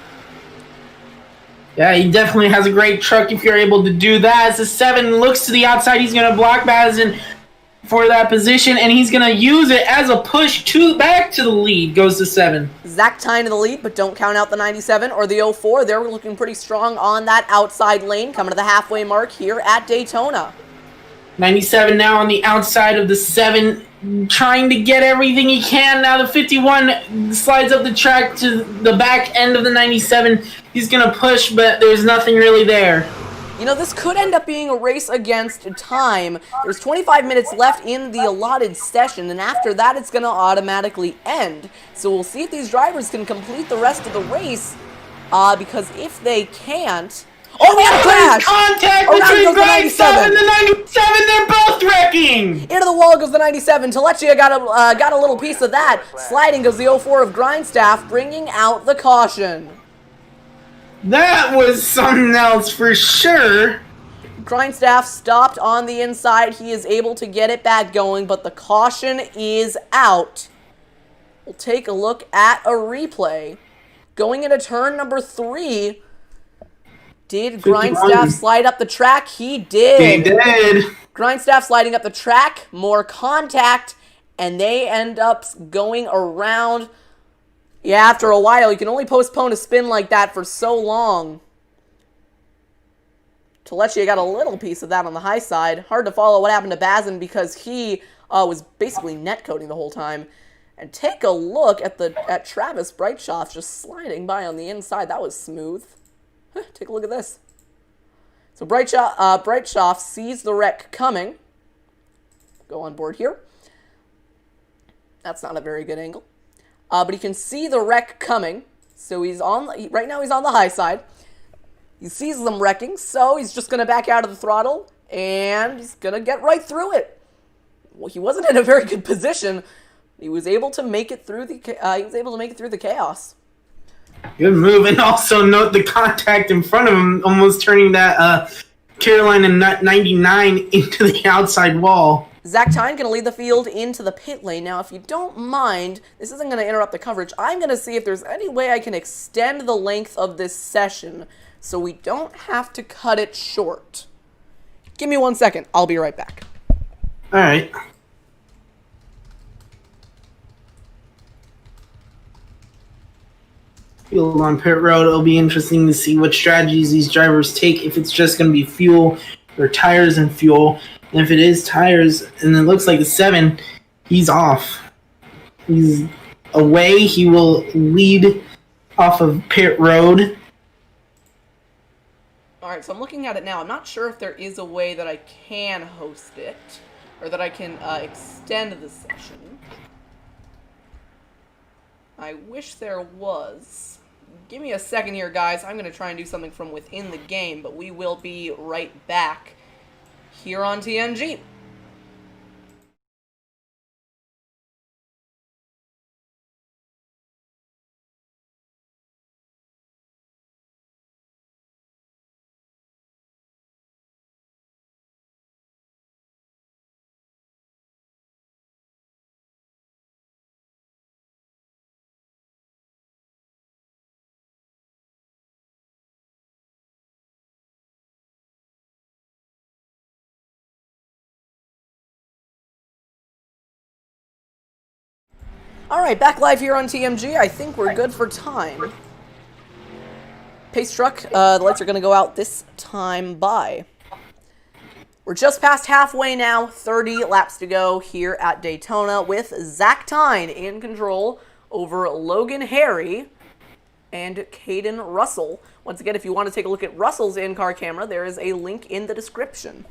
Yeah, he definitely has a great truck if you're able to do that. As the 7 looks to the outside, he's going to block Bazin for that position, and he's going to use it as a push back to the lead. Goes to 7. Zach Tyne in the lead, but don't count out the 97 or the 04. They're looking pretty strong on that outside lane, coming to the halfway mark here at Daytona. 97 now on the outside of the 7, trying to get everything he can. Now the 51 slides up the track to the back end of the 97. He's going to push, but there's nothing really there. You know, this could end up being a race against time. There's 25 minutes left in the allotted session, and after that it's going to automatically end. So we'll see if these drivers can complete the rest of the race, because if they can't... Oh, we had a crash! Contact between Grindstaff and the 97, they're both wrecking! Into the wall goes the 97. Telechia got a little piece of that. Sliding goes the 04 of Grindstaff, bringing out the caution. That was something else for sure. Grindstaff stopped on the inside. He is able to get it back going, but the caution is out. We'll take a look at a replay. Going into turn number 3... Did Grindstaff slide up the track? He did. He did. Grindstaff sliding up the track, more contact, and they end up going around. Yeah, after a while, you can only postpone a spin like that for so long. Telechia got a little piece of that on the high side. Hard to follow what happened to Bazin because he was basically netcoding the whole time. And take a look at Travis Brightshoff just sliding by on the inside. That was smooth. Take a look at this. So Brightshoff sees the wreck coming. Go on board here. That's not a very good angle. But he can see the wreck coming. So right now he's on the high side. He sees them wrecking, so he's just going to back out of the throttle, and he's going to get right through it. Well, he wasn't in a very good position. He was able to make it through the chaos. Good move, and also note the contact in front of him, almost turning that Carolina 99 into the outside wall. Zach Tyne going to lead the field into the pit lane. Now, if you don't mind, this isn't going to interrupt the coverage. I'm going to see if there's any way I can extend the length of this session so we don't have to cut it short. Give me 1 second. I'll be right back. All right. Field on pit road. It'll be interesting to see what strategies these drivers take. If it's just going to be fuel or tires and fuel. And if it is tires, and it looks like a 7, he's off. He's away. He will lead off of pit road. Alright, so I'm looking at it now. I'm not sure if there is a way that I can host it, or that I can extend the session. I wish there was. Give me a second here, guys. I'm going to try and do something from within the game, but we will be right back here on TNG. Alright, back live here on TMG. I think we're good for time. Pace truck, the lights are going to go out this time by. We're just past halfway now, 30 laps to go here at Daytona with Zach Tyne in control over Logan Harry and Caden Russell. Once again, if you want to take a look at Russell's in-car camera, there is a link in the description.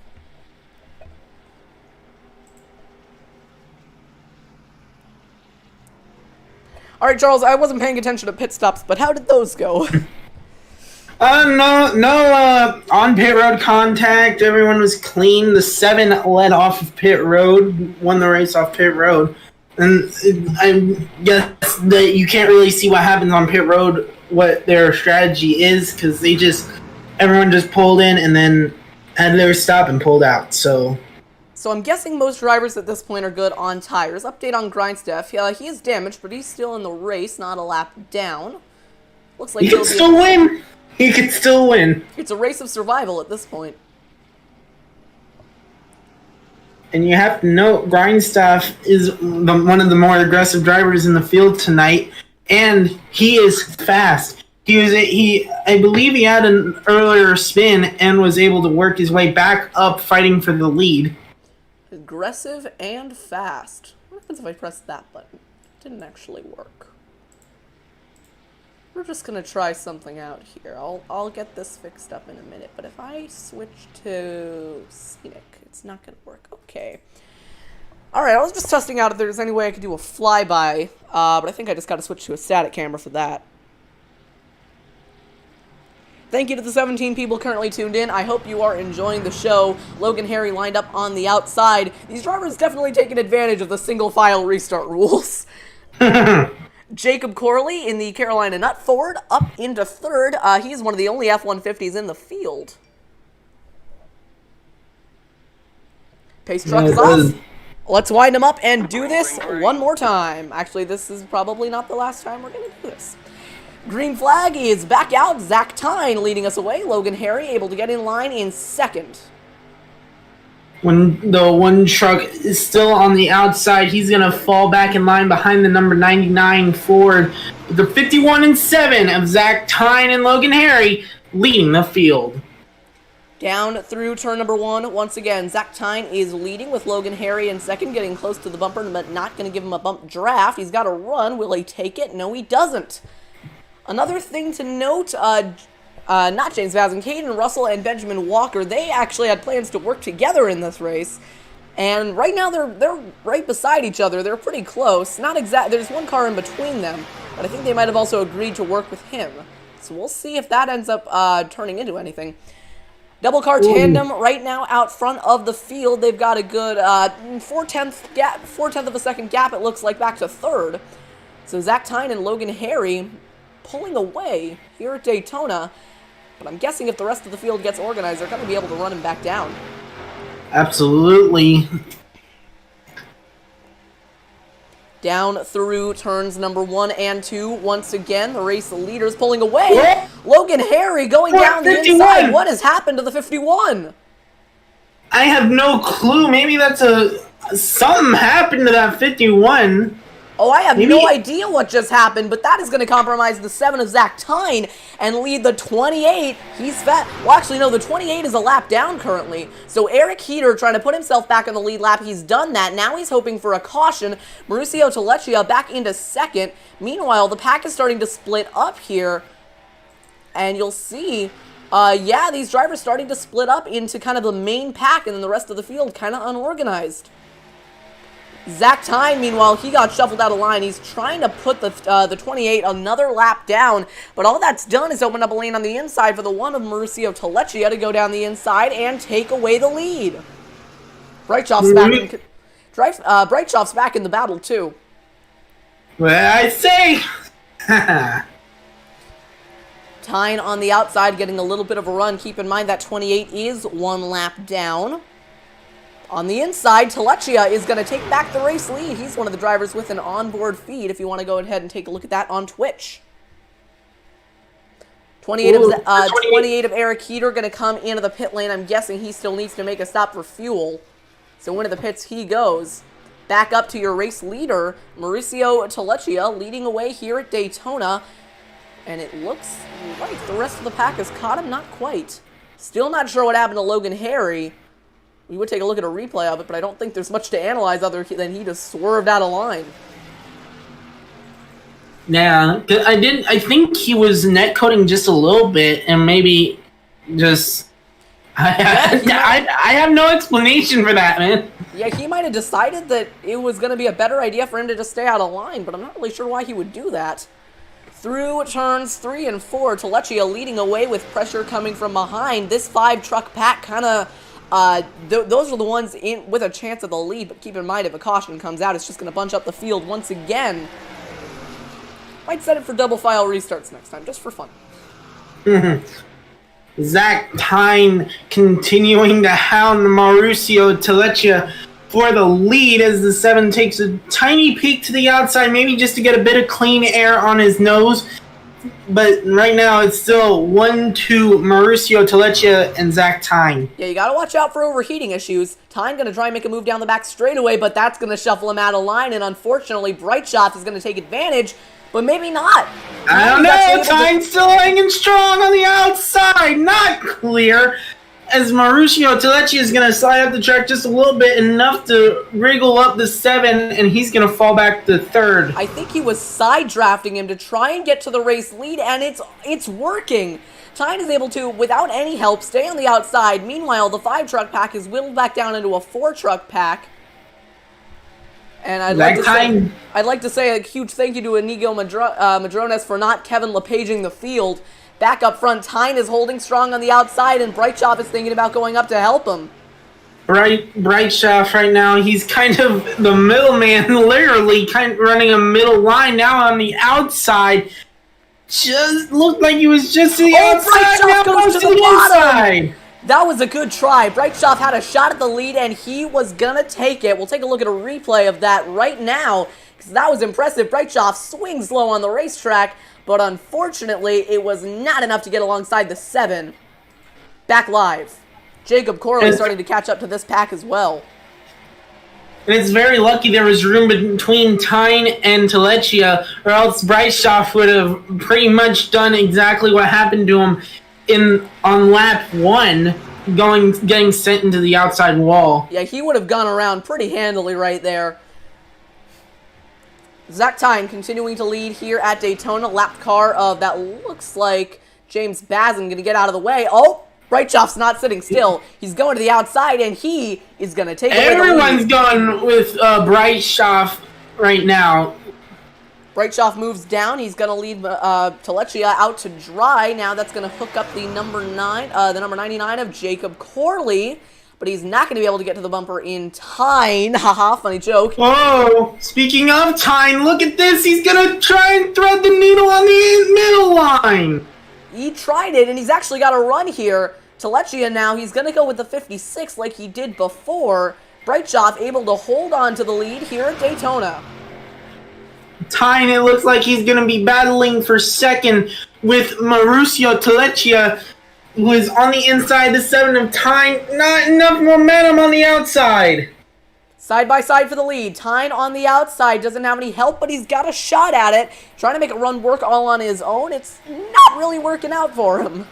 All right, Charles, I wasn't paying attention to pit stops, but how did those go? No on pit road contact. Everyone was clean. The 7 led off of pit road, won the race off pit road. And I guess that you can't really see what happens on pit road, what their strategy is, because everyone just pulled in and then had their stop and pulled out, So I'm guessing most drivers at this point are good on tires. Update on Grindstaff. He is damaged, but he's still in the race, not a lap down. Looks like he could still win. He could still win. It's a race of survival at this point. And you have to note, Grindstaff is one of the more aggressive drivers in the field tonight, and he is fast. I believe he had an earlier spin and was able to work his way back up, fighting for the lead. Aggressive and fast. What happens if I press that button? It didn't actually work. We're just gonna try something out here. I'll get this fixed up in a minute, but if I switch to Scenic, it's not gonna work. Okay. Alright, I was just testing out if there's any way I could do a flyby, but I think I just gotta switch to a static camera for that. Thank you to the 17 people currently tuned in. I hope you are enjoying the show. Logan Harry lined up on the outside. These drivers definitely taking advantage of the single file restart rules. Jacob Corley in the Carolina Nut Ford up into third. He's one of the only F-150s in the field. Pace truck is off. Let's wind him up and do this one more time. Actually, this is probably not the last time we're going to do this. Green flag is back out. Zach Tyne leading us away. Logan Harry able to get in line in second. When the one truck is still on the outside, he's going to fall back in line behind the number 99 Ford. The 51-7 of Zach Tyne and Logan Harry leading the field. Down through turn number 1. Once again, Zach Tyne is leading with Logan Harry in second, getting close to the bumper, but not going to give him a bump draft. He's got to run. Will he take it? No, he doesn't. Another thing to note, not James Vazen, Caden Russell and Benjamin Walker, they actually had plans to work together in this race. And right now they're right beside each other. They're pretty close. Not exact. There's one car in between them, but I think they might have also agreed to work with him. So we'll see if that ends up turning into anything. Double car tandem right now out front of the field. They've got a good 4/10 of a second gap, it looks like, back to third. So Zach Tyne and Logan Harry pulling away here at Daytona. But I'm guessing if the rest of the field gets organized, they're going to be able to run him back down. Absolutely. Down through turns number 1 and 2. Once again, the race leader's pulling away. What? Logan Harry going down the 51. inside. What has happened to the 51? I have no clue. Maybe that's something happened to that 51. Oh, I have Maybe- no idea what just happened, but that is going to compromise the 7 of Zach Tyne and lead the 28. He's fat. Well, actually, no, the 28 is a lap down currently. So Eric Heater trying to put himself back in the lead lap. He's done that. Now he's hoping for a caution. Mauricio Telechia back into second. Meanwhile, the pack is starting to split up here. And you'll see, yeah, these drivers starting to split up into kind of the main pack, and then the rest of the field kind of unorganized. Zach Tyne, meanwhile, he got shuffled out of line. He's trying to put the 28 another lap down, but all that's done is open up a lane on the inside for the 1 of Mauricio Telechia to go down the inside and take away the lead. Brightshoff's back in the battle, too. Well, I say. Tyne on the outside getting a little bit of a run. Keep in mind that 28 is 1 lap down. On the inside, Telechia is going to take back the race lead. He's one of the drivers with an onboard feed if you want to go ahead and take a look at that on Twitch. 28 of Eric Heater going to come into the pit lane. I'm guessing he still needs to make a stop for fuel. So into the pits he goes. Back up to your race leader, Mauricio Telechia, leading away here at Daytona. And it looks like the rest of the pack has caught him. Not quite. Still not sure what happened to Logan Harry. We would take a look at a replay of it, but I don't think there's much to analyze other than he just swerved out of line. Yeah, I think he was net coding just a little bit, and maybe just. I have no explanation for that, man. Yeah, he might have decided that it was going to be a better idea for him to just stay out of line, but I'm not really sure why he would do that. Through turns 3 and 4, Telechia leading away with pressure coming from behind. This 5-truck pack kind of. Those are the ones in with a chance of the lead, but keep in mind if a caution comes out, it's just going to bunch up the field once again. Might set it for double file restarts next time, just for fun. Zach Tyne continuing to hound Mauricio Telechia for the lead as the 7 takes a tiny peek to the outside, maybe just to get a bit of clean air on his nose. But right now, it's still 1-2 Mauricio Telechia and Zach Tyne. Yeah, you gotta watch out for overheating issues. Tyne gonna try and make a move down the back straightaway, but that's gonna shuffle him out of line, and unfortunately, Brightshoff is gonna take advantage, but maybe not. I don't know, Tyne's still hanging strong on the outside, not clear. As Mauricio Telechia is going to slide up the track just a little bit, enough to wriggle up the 7, and he's going to fall back to 3rd. I think he was side drafting him to try and get to the race lead, and it's working. Tyne is able to, without any help, stay on the outside. Meanwhile, the 5-truck pack is whittled back down into a 4-truck pack. And I'd like to say a huge thank you to Inigo Madrones for not Kevin LePaging the field. Back up front, Tyne is holding strong on the outside, and Brightshoff is thinking about going up to help him. Brightshoff right now, he's kind of the middleman, literally kind of running a middle line now on the outside. Just looked like he was just to the outside, now goes to the inside. That was a good try. Brightshoff had a shot at the lead, and he was gonna take it. We'll take a look at a replay of that right now, because that was impressive. Brightshoff swings low on the racetrack, but unfortunately, it was not enough to get alongside the 7. Back live. Jacob Corley starting to catch up to this pack as well. And it's very lucky there was room between Tyne and Telechia, or else Brightshoff would have pretty much done exactly what happened to him on lap 1, getting sent into the outside wall. Yeah, he would have gone around pretty handily right there. Zach Tyne continuing to lead here at Daytona. Lap car of that looks like James Bazin going to get out of the way. Oh, Brightshoff's not sitting still. He's going to the outside, and he is going to take away the lead. Everyone's going with Brightshoff right now. Brightshoff moves down. He's going to lead Telechia out to dry. Now that's going to hook up the number 99 of Jacob Corley. But he's not going to be able to get to the bumper in Tyne. Haha, funny joke. Oh, speaking of Tyne, look at this. He's going to try and thread the needle on the middle line. He tried it, and he's actually got a run here. Telechia now, he's going to go with the 56 like he did before. Brightshoff able to hold on to the lead here at Daytona. Tyne, it looks like he's going to be battling for second with Mauricio Telechia, who is on the inside, the 7 of Tyne. Not enough momentum on the outside. Side by side for the lead. Tyne on the outside. Doesn't have any help, but he's got a shot at it. Trying to make a run work all on his own. It's not really working out for him.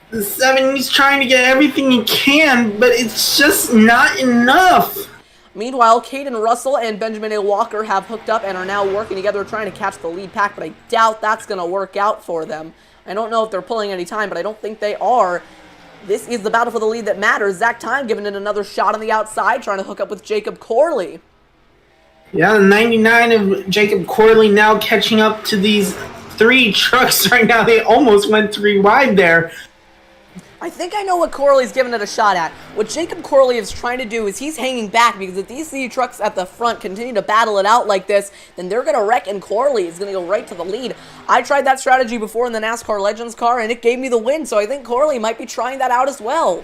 The 7, he's trying to get everything he can, but it's just not enough. Meanwhile, Caden Russell and Benjamin A. Walker have hooked up and are now working together trying to catch the lead pack, but I doubt that's going to work out for them. I don't know if they're pulling any time, but I don't think they are. This is the battle for the lead that matters. Zach Tyne giving it another shot on the outside, trying to hook up with Jacob Corley. Yeah, the 99 of Jacob Corley now catching up to these 3 trucks right now. They almost went 3 wide there. I think I know what Corley's giving it a shot at. What Jacob Corley is trying to do is he's hanging back, because if these 3 trucks at the front continue to battle it out like this, then they're going to wreck, and Corley is going to go right to the lead. I tried that strategy before in the NASCAR Legends car, and it gave me the win, so I think Corley might be trying that out as well.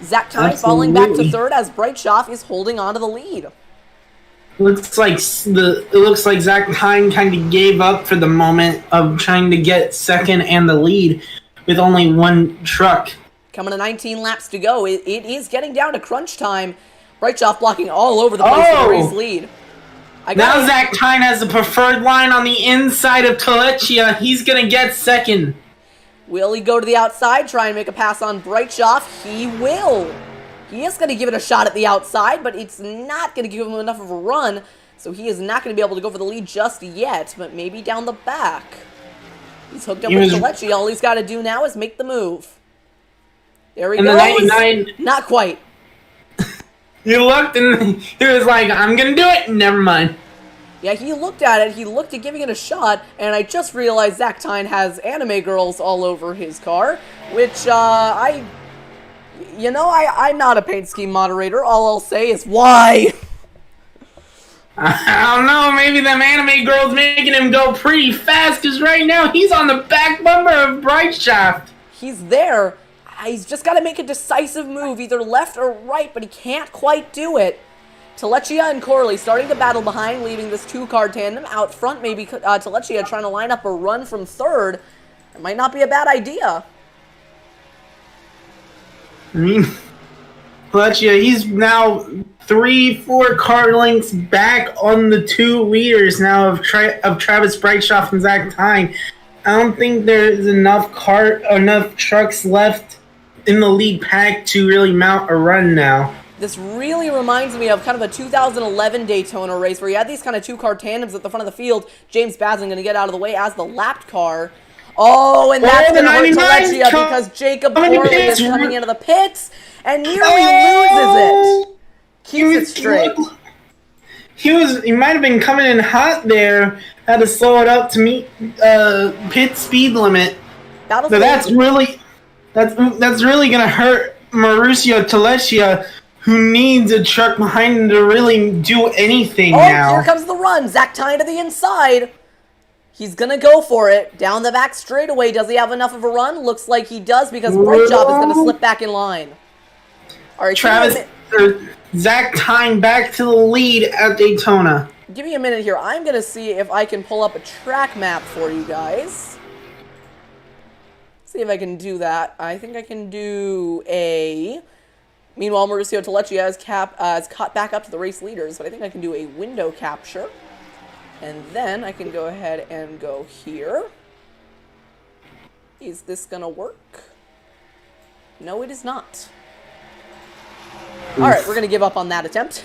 Zach Tyne falling back to third as Brightshoff is holding on to the lead. It looks like Zach Tyne kind of gave up for the moment of trying to get second and the lead with only 1 truck. Coming to 19 laps to go. It is getting down to crunch time. Brightshoff blocking all over the place for the race lead. Now Zach Tyne has the preferred line on the inside of Telechia. He's going to get second. Will he go to the outside, try and make a pass on Brightshoff? He will. He is going to give it a shot at the outside, but it's not going to give him enough of a run, so he is not going to be able to go for the lead just yet, but maybe down the back. He's hooked up with Telechia. All he's got to do now is make the move. There he goes. The 99. Not quite. He looked and he was like, I'm going to do it. Never mind. Yeah, he looked at it. He looked at giving it a shot, and I just realized Zach Tyne has anime girls all over his car, which, I'm not a paint scheme moderator. All I'll say is, why? I don't know. Maybe them anime girls making him go pretty fast, because right now he's on the back bumper of Brightshoff. He's there. He's just got to make a decisive move, either left or right, but he can't quite do it. Telechia and Corley starting to battle behind, leaving this 2-car tandem out front. Maybe Telechia trying to line up a run from third. It might not be a bad idea. I mean, Telechia, he's now 3-4 car lengths back on the 2 leaders now of Travis Brightshoff and Zach Tyne. I don't think there's enough trucks left in the lead pack to really mount a run now. This really reminds me of kind of a 2011 Daytona race where you had these kind of 2-car tandems at the front of the field. James Bazin going to get out of the way as the lapped car. Oh, and that's going to hurt Telechia because Jacob Corley is coming into the pits and nearly loses it. Keeps it straight. He might have been coming in hot there. Had to slow it up to meet pit speed limit. So that's really gonna hurt Mauricio Telechia, who needs a truck behind him to really do anything now. Here comes the run. Zach Tyne to the inside. He's gonna go for it. Down the back straightaway. Does he have enough of a run? Looks like he does, because Brightshoff is gonna slip back in line. All right, Zach Tyne back to the lead at Daytona. Give me a minute here. I'm going to see if I can pull up a track map for you guys. See if I can do that. I think I can do a... Meanwhile, Mauricio Telechia is caught back up to the race leaders, but I think I can do a window capture. And then I can go ahead and go here. Is this going to work? No, it is not. All right, we're going to give up on that attempt.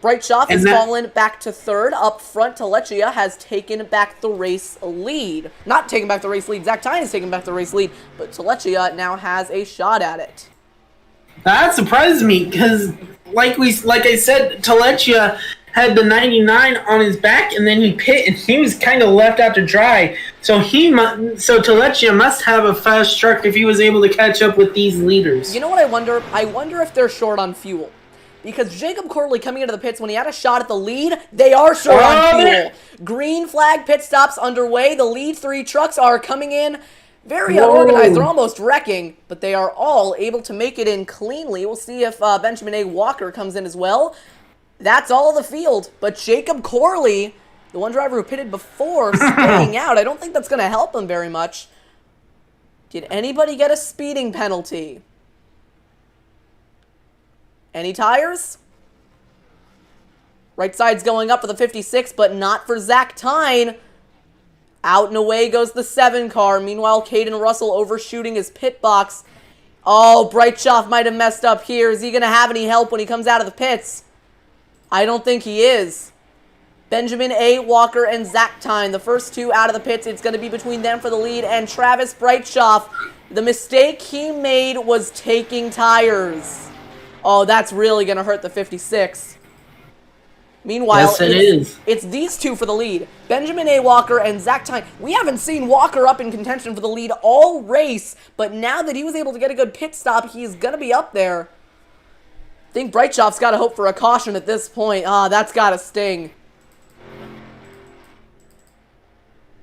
Brightshoff has fallen back to third. Up front, Telechia has taken back the race lead. Not taken back the race lead. Zach Tyne has taken back the race lead, but Telechia now has a shot at it. That surprised me because, like I said, Telechia had the 99 on his back, and then he pit, and he was kind of left out to dry. So Telechia must have a fast truck if he was able to catch up with these leaders. You know what I wonder? I wonder if they're short on fuel. because Jacob Corley coming into the pits when he had a shot at the lead, they are short on fuel. Green flag pit stops underway. The lead 3 trucks are coming in very unorganized. They're almost wrecking, but they are all able to make it in cleanly. We'll see if Benjamin A. Walker comes in as well. That's all the field, but Jacob Corley, the one driver who pitted before, staying out. I don't think that's going to help him very much. Did anybody get a speeding penalty? Any tires? Right side's going up for the 56, but not for Zach Tyne. Out and away goes the 7 car. Meanwhile, Caden Russell overshooting his pit box. Oh, Brightshoff might have messed up here. Is he going to have any help when he comes out of the pits? I don't think he is. Benjamin A. Walker and Zach Tyne, the first 2 out of the pits. It's going to be between them for the lead. And Travis Brightshoff, the mistake he made was taking tires. Oh, that's really going to hurt the 56. Meanwhile, yes, it's these 2 for the lead. Benjamin A. Walker and Zach Tyne. We haven't seen Walker up in contention for the lead all race, but now that he was able to get a good pit stop, he's going to be up there. I think Brightshoff's got to hope for a caution at this point. Ah, that's got to sting.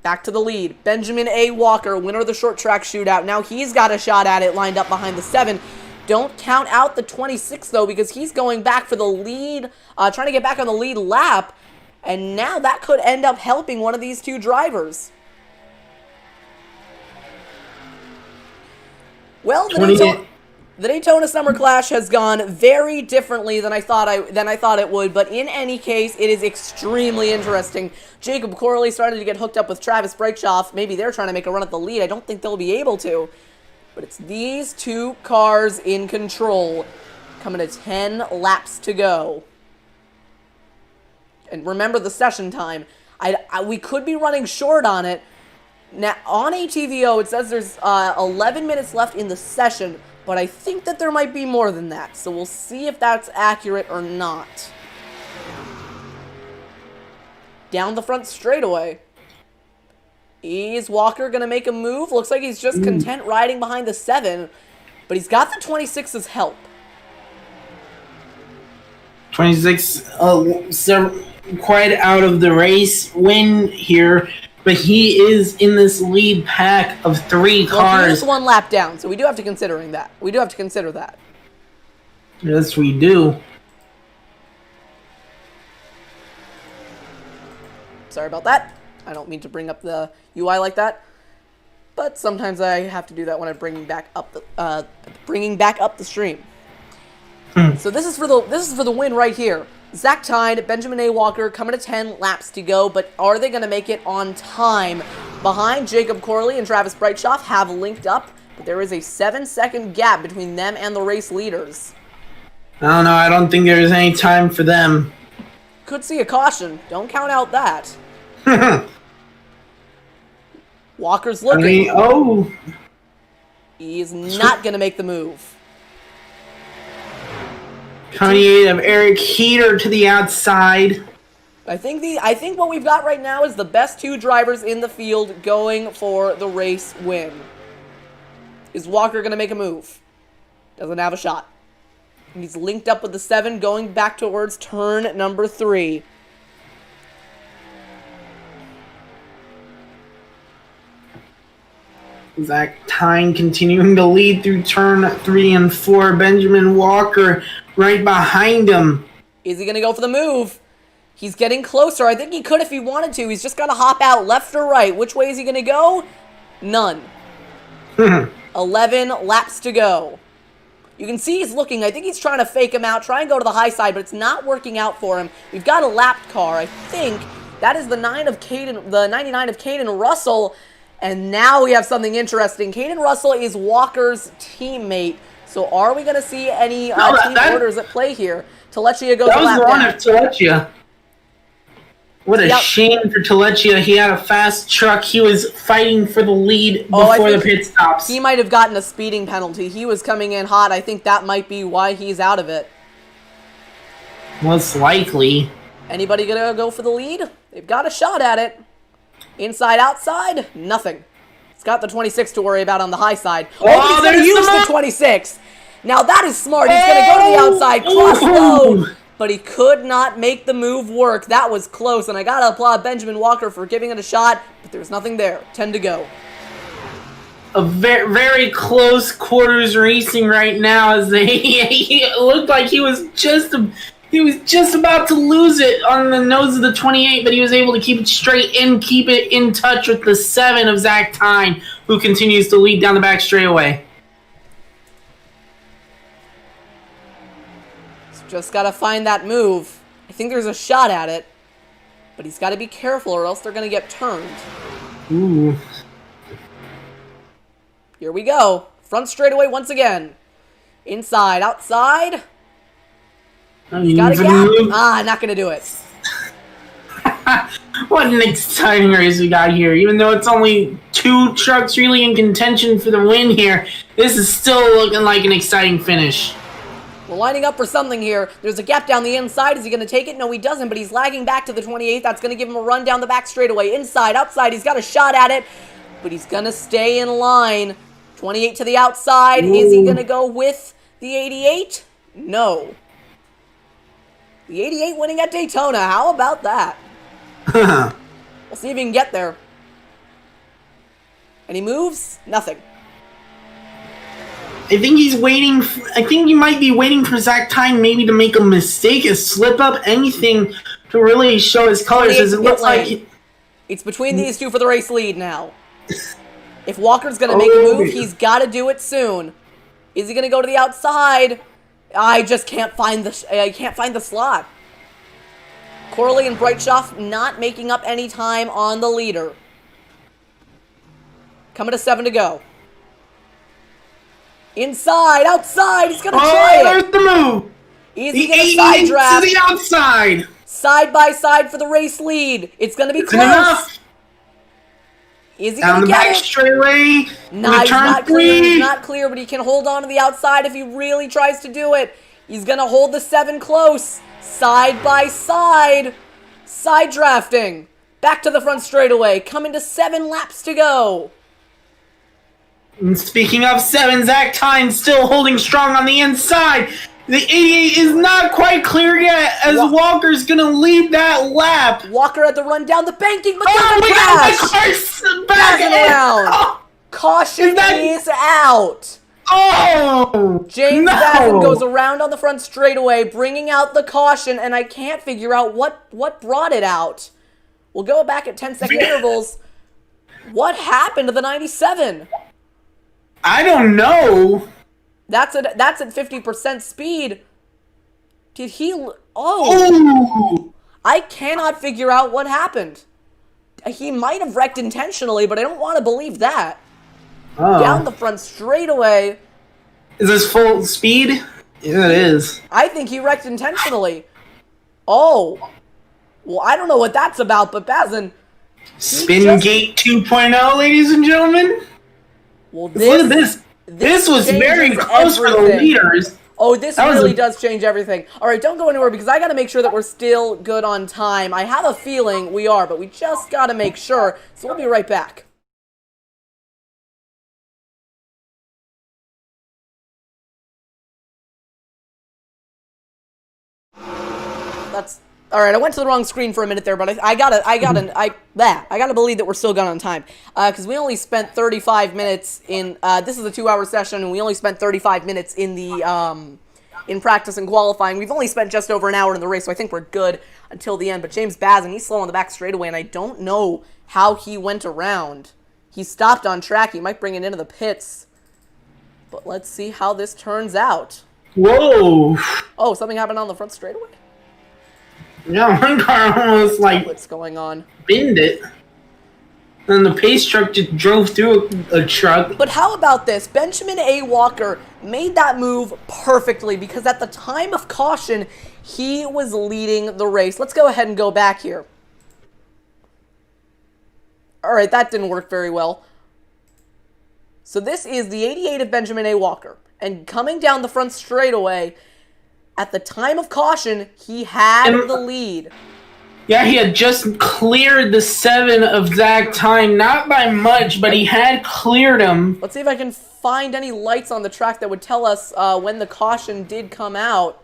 Back to the lead. Benjamin A. Walker, winner of the short track shootout. Now he's got a shot at it lined up behind the 7. Don't count out the 26, though, because he's going back for the lead, trying to get back on the lead lap. And now that could end up helping one of these 2 drivers. Well, the Daytona Summer Clash has gone very differently than I thought it would, but in any case, it is extremely interesting. Jacob Corley started to get hooked up with Travis Brightshoff. Maybe they're trying to make a run at the lead. I don't think they'll be able to. But it's these 2 cars in control, coming to 10 laps to go. And remember the session time. We could be running short on it. Now, on ATVO, it says there's 11 minutes left in the session, but I think that there might be more than that. So we'll see if that's accurate or not. Down the front straightaway. Is Walker going to make a move? Looks like he's just content riding behind the 7, but he's got the 26's help. 26, quite out of the race win here, but he is in this lead pack of 3 cars. Well, he is 1 lap down, so we do have to consider that. Yes, we do. Sorry about that. I don't mean to bring up the UI like that, but sometimes I have to do that when I'm bringing back up the stream. So this is for the win right here. Zach Tyne, Benjamin A. Walker coming to 10 laps to go, but are they going to make it on time? Behind, Jacob Corley and Travis Brightshoff have linked up, but there is a 7-second gap between them and the race leaders. I don't know. I don't think there's any time for them. Could see a caution. Don't count out that. Walker's looking. He's not going to make the move. Coming of Eric Heater to the outside. I think what we've got right now is the best 2 drivers in the field going for the race win. Is Walker going to make a move? Doesn't have a shot. He's linked up with the 7 going back towards turn number 3. Zach Tyne continuing to lead through turn 3 and 4. Benjamin Walker right behind him. Is he going to go for the move? He's getting closer. I think he could if he wanted to. He's just got to hop out left or right. Which way is he going to go? None. 11 laps to go. You can see he's looking. I think he's trying to fake him out, try and go to the high side, but it's not working out for him. We've got a lapped car. I think that is the 99 of Caden Russell. And now we have something interesting. Caden Russell is Walker's teammate. So are we going to see any team orders at play here? Telechia goes that was lap the one down. of Telechia. What a shame for Telechia. He had a fast truck. He was fighting for the lead before the pit stops. He might have gotten a speeding penalty. He was coming in hot. I think that might be why he's out of it. Most likely. Anybody going to go for the lead? They've got a shot at it. Inside, outside, nothing. It's got the 26 to worry about on the high side. Oh, he's going to use the 26. Now that is smart. He's going to go to the outside, cross Ooh. load, but he could not make the move work. That was close, and I got to applaud Benjamin Walker for giving it a shot, but there's nothing there. 10 to go. A very, very close quarters racing right now, as he looked like he was just about to lose it on the nose of the 28, but he was able to keep it straight and keep it in touch with the 7 of Zach Tyne, who continues to lead down the back straightaway. Just got to find that move. I think there's a shot at it, but he's got to be careful or else they're going to get turned. Ooh. Here we go. Front straightaway once again. Inside, outside. He's got a gap. Not going to do it. What an exciting race we got here. Even though it's only 2 trucks really in contention for the win here, this is still looking like an exciting finish. We're lining up for something here. There's a gap down the inside. Is he going to take it? No, he doesn't, but he's lagging back to the 28. That's going to give him a run down the back straightaway. Inside, outside. He's got a shot at it, but he's going to stay in line. 28 to the outside. Ooh. Is he going to go with the 88? No. The 88 winning at Daytona. How about that? We'll see if he can get there. Any moves? Nothing. I think he's waiting. I think he might be waiting for Zach Tyne maybe to make a mistake, a slip up, anything to really show his colors. As it looks like it's between these two for the race lead now. If Walker's going to make a move, he's got to do it soon. Is he going to go to the outside? I just can't find the slot. Corley and Breitschoff not making up any time on the leader. Coming to 7 to go. Inside, outside, he's going to try it. There's the move. Is he going to side draft? To the outside. Side by side for the race lead. It's going to be close. Enough. Is he going to get it? Down the back straightaway. No, he's not clear. He's not clear, but he can hold on to the outside if he really tries to do it. He's going to hold the 7 close. Side by side. Side drafting. Back to the front straightaway. Coming to 7 laps to go. And speaking of 7, Zach Tyne still holding strong on the inside. The 88 is not quite clear yet, as Walker's going to lead that lap. Walker had the run down the banking, but we got the car's back around. Oh. Caution is out. Oh! James Bazin goes around on the front straightaway, bringing out the caution, and I can't figure out what brought it out. We'll go back at 10-second intervals. What happened to the 97? I don't know. That's at 50% speed. Did he... Oh! Ooh. I cannot figure out what happened. He might have wrecked intentionally, but I don't want to believe that. Oh. Down the front straightaway. Is this full speed? Yeah, it is. I think he wrecked intentionally. Oh. Well, I don't know what that's about, but Bazin... Spin Gate 2.0, ladies and gentlemen. Well, look at this. This was very close for the leaders. Oh, this really does change everything. All right, don't go anywhere because I got to make sure that we're still good on time. I have a feeling we are, but we just got to make sure. So we'll be right back. That's all right. I went to the wrong screen for a minute there, but I gotta believe that we're still good on time because we only spent 35 minutes in. This is a 2-hour session, and we only spent 35 minutes in the in practice and qualifying. We've only spent just over an hour in the race, so I think we're good until the end. But James Bazin, he's slow on the back straightaway, and I don't know how he went around. He stopped on track. He might bring it into the pits, but let's see how this turns out. Whoa! Oh, something happened on the front straightaway. Yeah, one car almost what's going on? Binned it. And the pace truck just drove through a truck. But how about this? Benjamin A. Walker made that move perfectly because at the time of caution, he was leading the race. Let's go ahead and go back here. All right, that didn't work very well. So this is the 88 of Benjamin A. Walker. And coming down the front straightaway, at the time of caution, he had the lead. Yeah, he had just cleared the 7 of Zach Time, not by much, but he had cleared him. Let's see if I can find any lights on the track that would tell us when the caution did come out.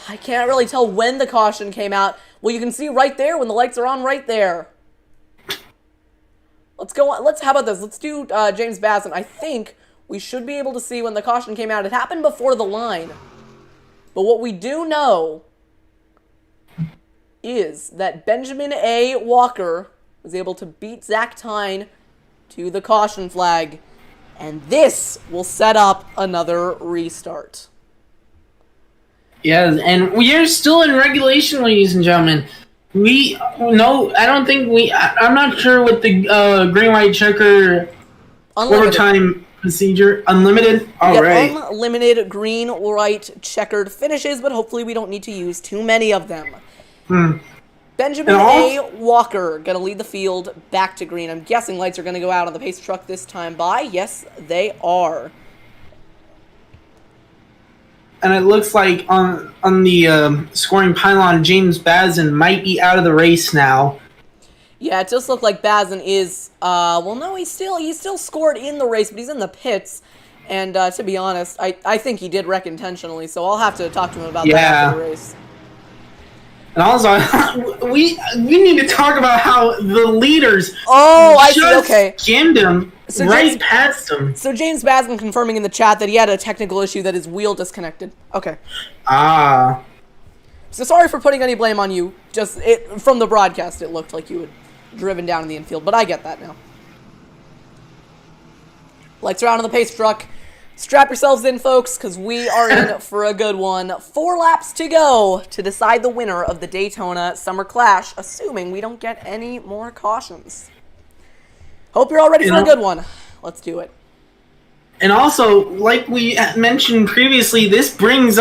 I can't really tell when the caution came out. Well, you can see right there when the lights are on right there. Let's go on. How about this? Let's do James Bazin. I think we should be able to see when the caution came out. It happened before the line. But what we do know is that Benjamin A. Walker was able to beat Zach Tyne to the caution flag. And this will set up another restart. Yeah, and we are still in regulation, ladies and gentlemen. I'm not sure what the green white checker overtime procedure. Unlimited? Alright. Unlimited green, white, checkered finishes, but hopefully we don't need to use too many of them. Benjamin A. Walker going to lead the field back to green. I'm guessing lights are going to go out on the pace truck this time by. Yes, they are. And it looks like on the scoring pylon, James Bazin might be out of the race now. Yeah, it does look like Bazin is. Well, no, he still scored in the race, but he's in the pits. And to be honest, I think he did wreck intentionally. So I'll have to talk to him about that after the race. And also, we need to talk about how the leaders skimmed him past him. So James Bazin confirming in the chat that he had a technical issue that his wheel disconnected. Okay. Ah. So sorry for putting any blame on you. Just from the broadcast, it looked like you had driven down in the infield, but I get that now. Lights are out on the pace truck. Strap yourselves in, folks, because we are in for a good one. 4 laps to go to decide the winner of the Daytona Summer Clash, assuming we don't get any more cautions. Hope you're all ready for a good one. Let's do it. And also, like we mentioned previously, this brings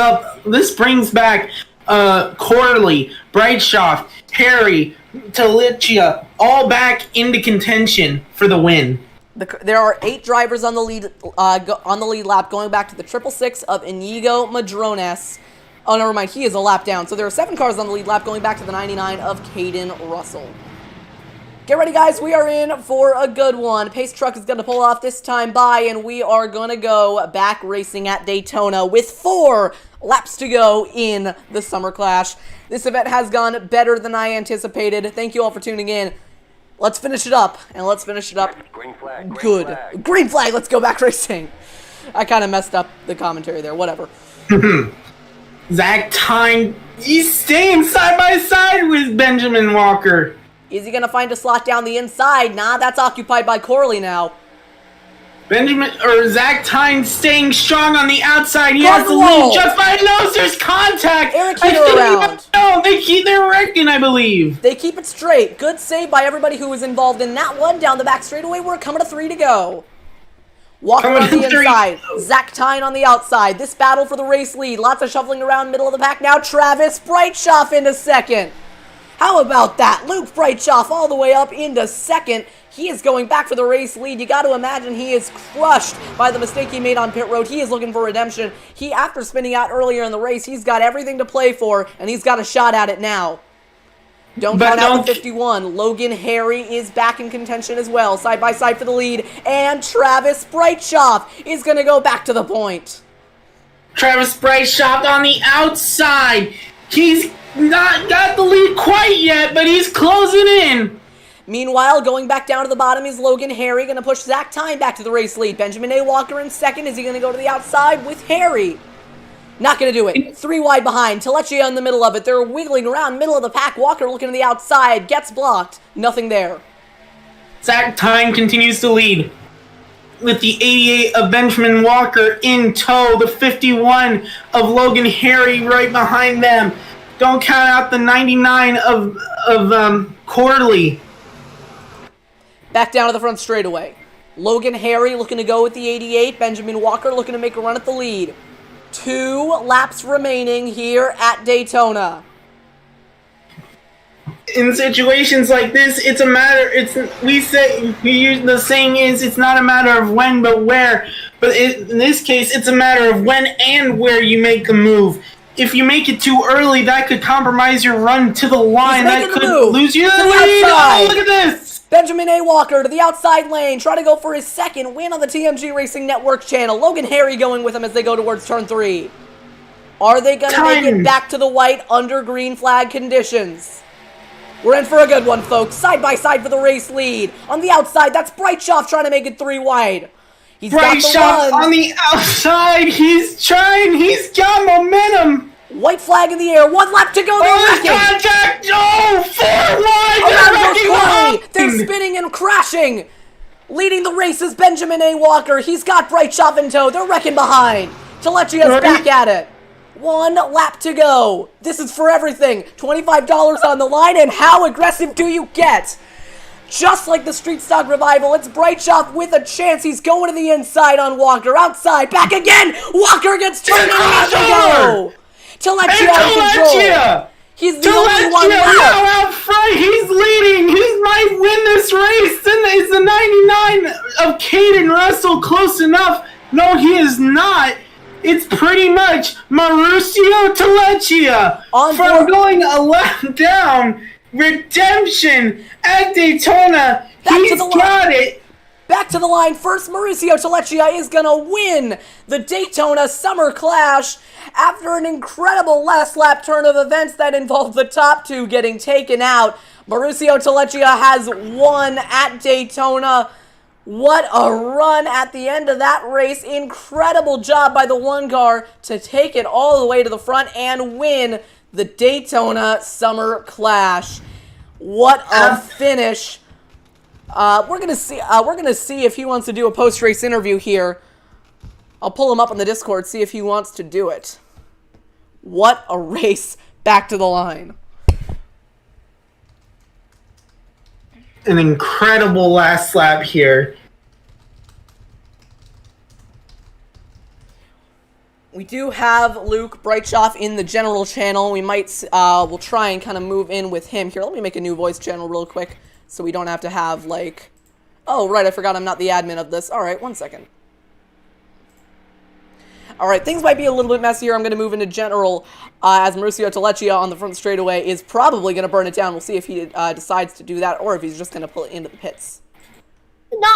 back Corley, Brightshoff, Harry, Talicia, all back into contention for the win. There are 8 drivers on the lead lap, going back to the 666 of Inigo Madrones. Oh, never mind, he is a lap down. So there are 7 cars on the lead lap, going back to the 99 of Caden Russell. Get ready, guys. We are in for a good one. Pace truck is going to pull off this time by, and we are going to go back racing at Daytona with 4 laps to go in the Summer Clash. This event has gone better than I anticipated. Thank you all for tuning in. Let's finish it up, and let's finish it up good. Green flag, let's go back racing. I kind of messed up the commentary there, whatever. Zach Tyne, he's staying side by side with Benjamin Walker. Is he going to find a slot down the inside? Nah, that's occupied by Corley now. Zach Tyne staying strong on the outside. He has the lead. Just by nose, there's contact. Eric Heater around. No, they're wrecking, I believe. They keep it straight. Good save by everybody who was involved in that one. Down the back straightaway, we're coming to 3 to go. Walker on the inside. Zach Tyne on the outside. This battle for the race lead. Lots of shuffling around middle of the pack now. Travis Brightshoff into second. How about that? Luke Brightshoff all the way up into second. He is going back for the race lead. You got to imagine he is crushed by the mistake he made on pit road. He is looking for redemption. After spinning out earlier in the race, he's got everything to play for, and he's got a shot at it now. Don't count out the 51. Logan Harry is back in contention as well, side by side for the lead, and Travis Brightshoff is going to go back to the point. Travis Brightshoff on the outside. He's not got the lead quite yet, but he's closing in. Meanwhile, going back down to the bottom is Logan Harry, going to push Zach Tyne back to the race lead. Benjamin A. Walker in second. Is he going to go to the outside with Harry? Not going to do it. 3 wide behind. Talicia in the middle of it. They're wiggling around middle of the pack. Walker looking to the outside. Gets blocked. Nothing there. Zach Tyne continues to lead with the 88 of Benjamin Walker in tow. The 51 of Logan Harry right behind them. Don't count out the 99 of Corley. Back down to the front straightaway. Logan Harry looking to go with the 88. Benjamin Walker looking to make a run at the lead. 2 laps remaining here at Daytona. In situations like this, it's a matter. The saying is, it's not a matter of when but where. But in this case, it's a matter of when and where you make a move. if you make it too early, that could compromise your run to the line. That could lose you the lead. Oh, look at this! Benjamin A. Walker to the outside lane, try to go for his second win on the TMG Racing Network channel. Logan Harry going with him as they go towards turn 3. Are they going to make it back to the white under green flag conditions? We're in for a good one, folks. Side by side for the race lead. On the outside, that's Brightshoff trying to make it 3 wide. He's Brightshoff on the outside. He's trying. He's got momentum. White flag in the air. 1 lap to go. Contact! Oh, 4 wide! They're spinning and crashing. Leading the race is Benjamin A. Walker. He's got Brightshoff in tow. They're wrecking behind. Telechia's back at it. 1 lap to go. This is for everything. $25 on the line, and how aggressive do you get? Just like the Street Stock Revival, it's Brightshoff with a chance. He's going to the inside on Walker. Outside, back again. Walker gets turned around to go. Telechia in control. He's the only one left. Now out front. He's leading. He might win this race. Is the 99 of Caden Russell close enough? No, he is not. It's pretty much Mauricio Telechia from going a lap down. Redemption at Daytona. He's got it. Back to the line. First, Mauricio Telechia is going to win the Daytona Summer Clash after an incredible last lap turn of events that involved the top 2 getting taken out. Mauricio Telechia has won at Daytona. What a run at the end of that race. Incredible job by the 1 car to take it all the way to the front and win the Daytona Summer Clash. What a finish. We're gonna see if he wants to do a post-race interview here. I'll pull him up on the Discord, see if he wants to do it. What a race back to the line. An incredible last lap here. We do have Luke Brightshoff in the general channel. We might, we'll try and kind of move in with him here. Let me make a new voice channel real quick so we don't have to have, like... Oh, right, I forgot I'm not the admin of this. All right, 1 second. All right, things might be a little bit messier. I'm going to move into general as Mauricio Telechia on the front straightaway is probably going to burn it down. We'll see if he decides to do that or if he's just going to pull it into the pits.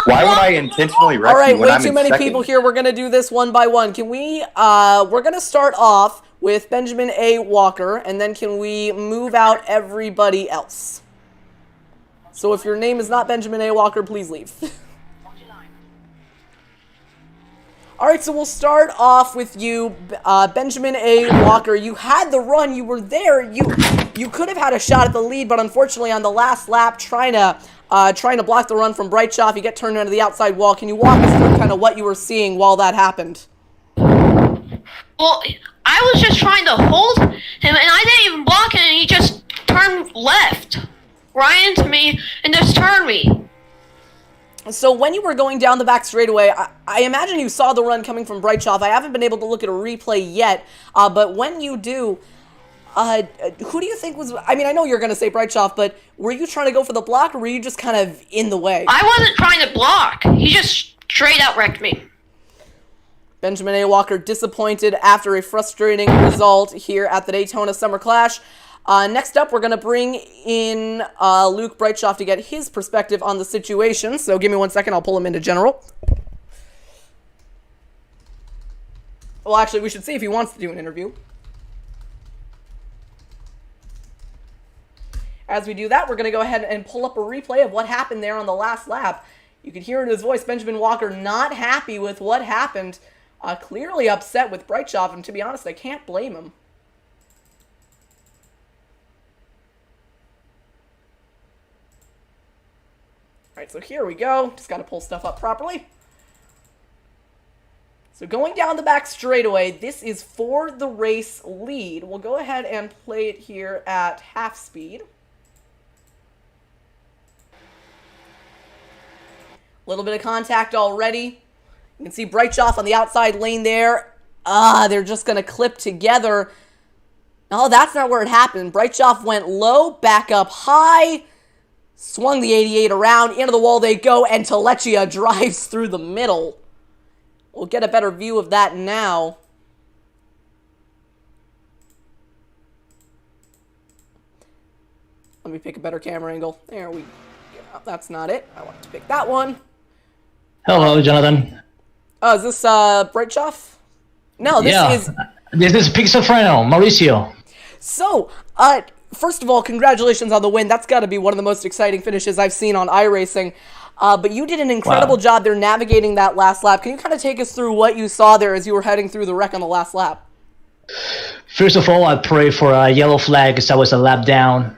Why would I intentionally wreck you when I'm in second? All right, way too many people here. We're going to do this one by one. Can we, we're going to start off with Benjamin A. Walker, and then can we move out everybody else? So if your name is not Benjamin A. Walker, please leave. All right, so we'll start off with you, Benjamin A. Walker. You had the run. You were there. You could have had a shot at the lead, but unfortunately on the last lap, trying to block the run from Brightshoff, you get turned onto the outside wall. Can you walk us through kind of what you were seeing while that happened? Well, I was just trying to hold him, and I didn't even block him, and he just turned left right into me and just turned me. So when you were going down the back straightaway, I imagine you saw the run coming from Brightshoff. I haven't been able to look at a replay yet, but when you do, who do you think was... I mean, I know you're going to say Brightshoff, but were you trying to go for the block, or were you just kind of in the way? I wasn't trying to block. He just straight out wrecked me. Benjamin A. Walker disappointed after a frustrating result here at the Daytona Summer Clash. Next up, we're going to bring in Luke Brightshoff to get his perspective on the situation. So give me 1 second. I'll pull him into general. Well, actually, we should see if he wants to do an interview. As we do that, we're going to go ahead and pull up a replay of what happened there on the last lap. You could hear in his voice, Benjamin Walker not happy with what happened. Clearly upset with Brightshoff, and to be honest, I can't blame him. Alright, so here we go. Just got to pull stuff up properly. So going down the back straightaway, this is for the race lead. We'll go ahead and play it here at half speed. A little bit of contact already. You can see Brightshoff on the outside lane there. They're just going to clip together. Oh, that's not where it happened. Brightshoff went low, back up high. Swung the 88 around, into the wall they go, and Telechia drives through the middle. We'll get a better view of that now. Let me pick a better camera angle. There we go. That's not it. I want to pick that one. Hello, Jonathan. Oh, is this Brightshoff? No, This is Pixelfreno, Mauricio. So, first of all, congratulations on the win. That's got to be one of the most exciting finishes I've seen on iRacing. But you did an incredible job there navigating that last lap. Can you kind of take us through what you saw there as you were heading through the wreck on the last lap? First of all, I pray for a yellow flag because I was a lap down.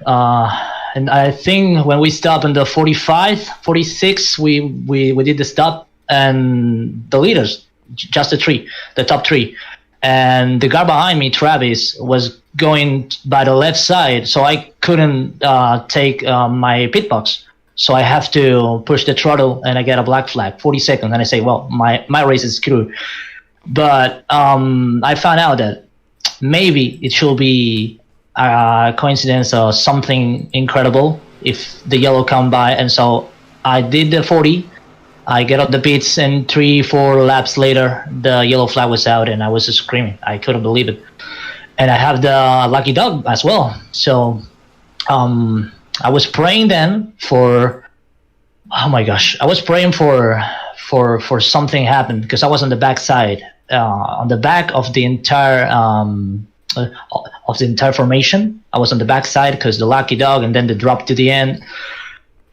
And I think when we stopped in the 45, 46, we did the stop, and the leaders, just the top three. And the guy behind me, Travis, was going by the left side, so I couldn't take my pit box. So I have to push the throttle, and I get a black flag, 40 seconds, and I say, well, my race is screwed. But I found out that maybe it should be a coincidence or something incredible if the yellow come by. And so I did the 40. I get up the pits, and 3-4 laps later, the yellow flag was out, and I was just screaming. I couldn't believe it. And I have the lucky dog as well. So I was praying then for, oh my gosh, I was praying for something happen, because I was on the back side, on the back of the entire formation. I was on the back side because the lucky dog, and then the drop to the end.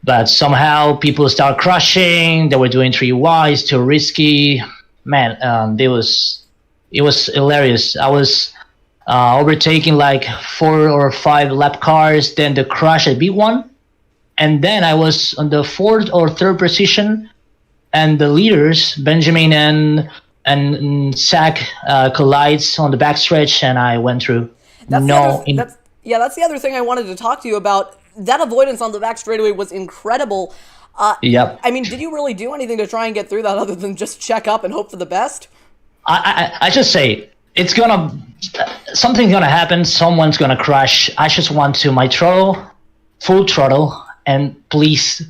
But somehow people start crashing. They were doing 3 wides, too risky. Man, it was hilarious. I was overtaking like 4 or 5 lap cars. Then the crash at B1, and then I was on the 4th or 3rd position. And the leaders, Benjamin and Zach, collides on the backstretch, and I went through. That's the other thing I wanted to talk to you about. That avoidance on the back straightaway was incredible. Yep. I mean, did you really do anything to try and get through that other than just check up and hope for the best? I just say something's gonna happen. Someone's gonna crash. I just want to my throttle, full throttle. And please,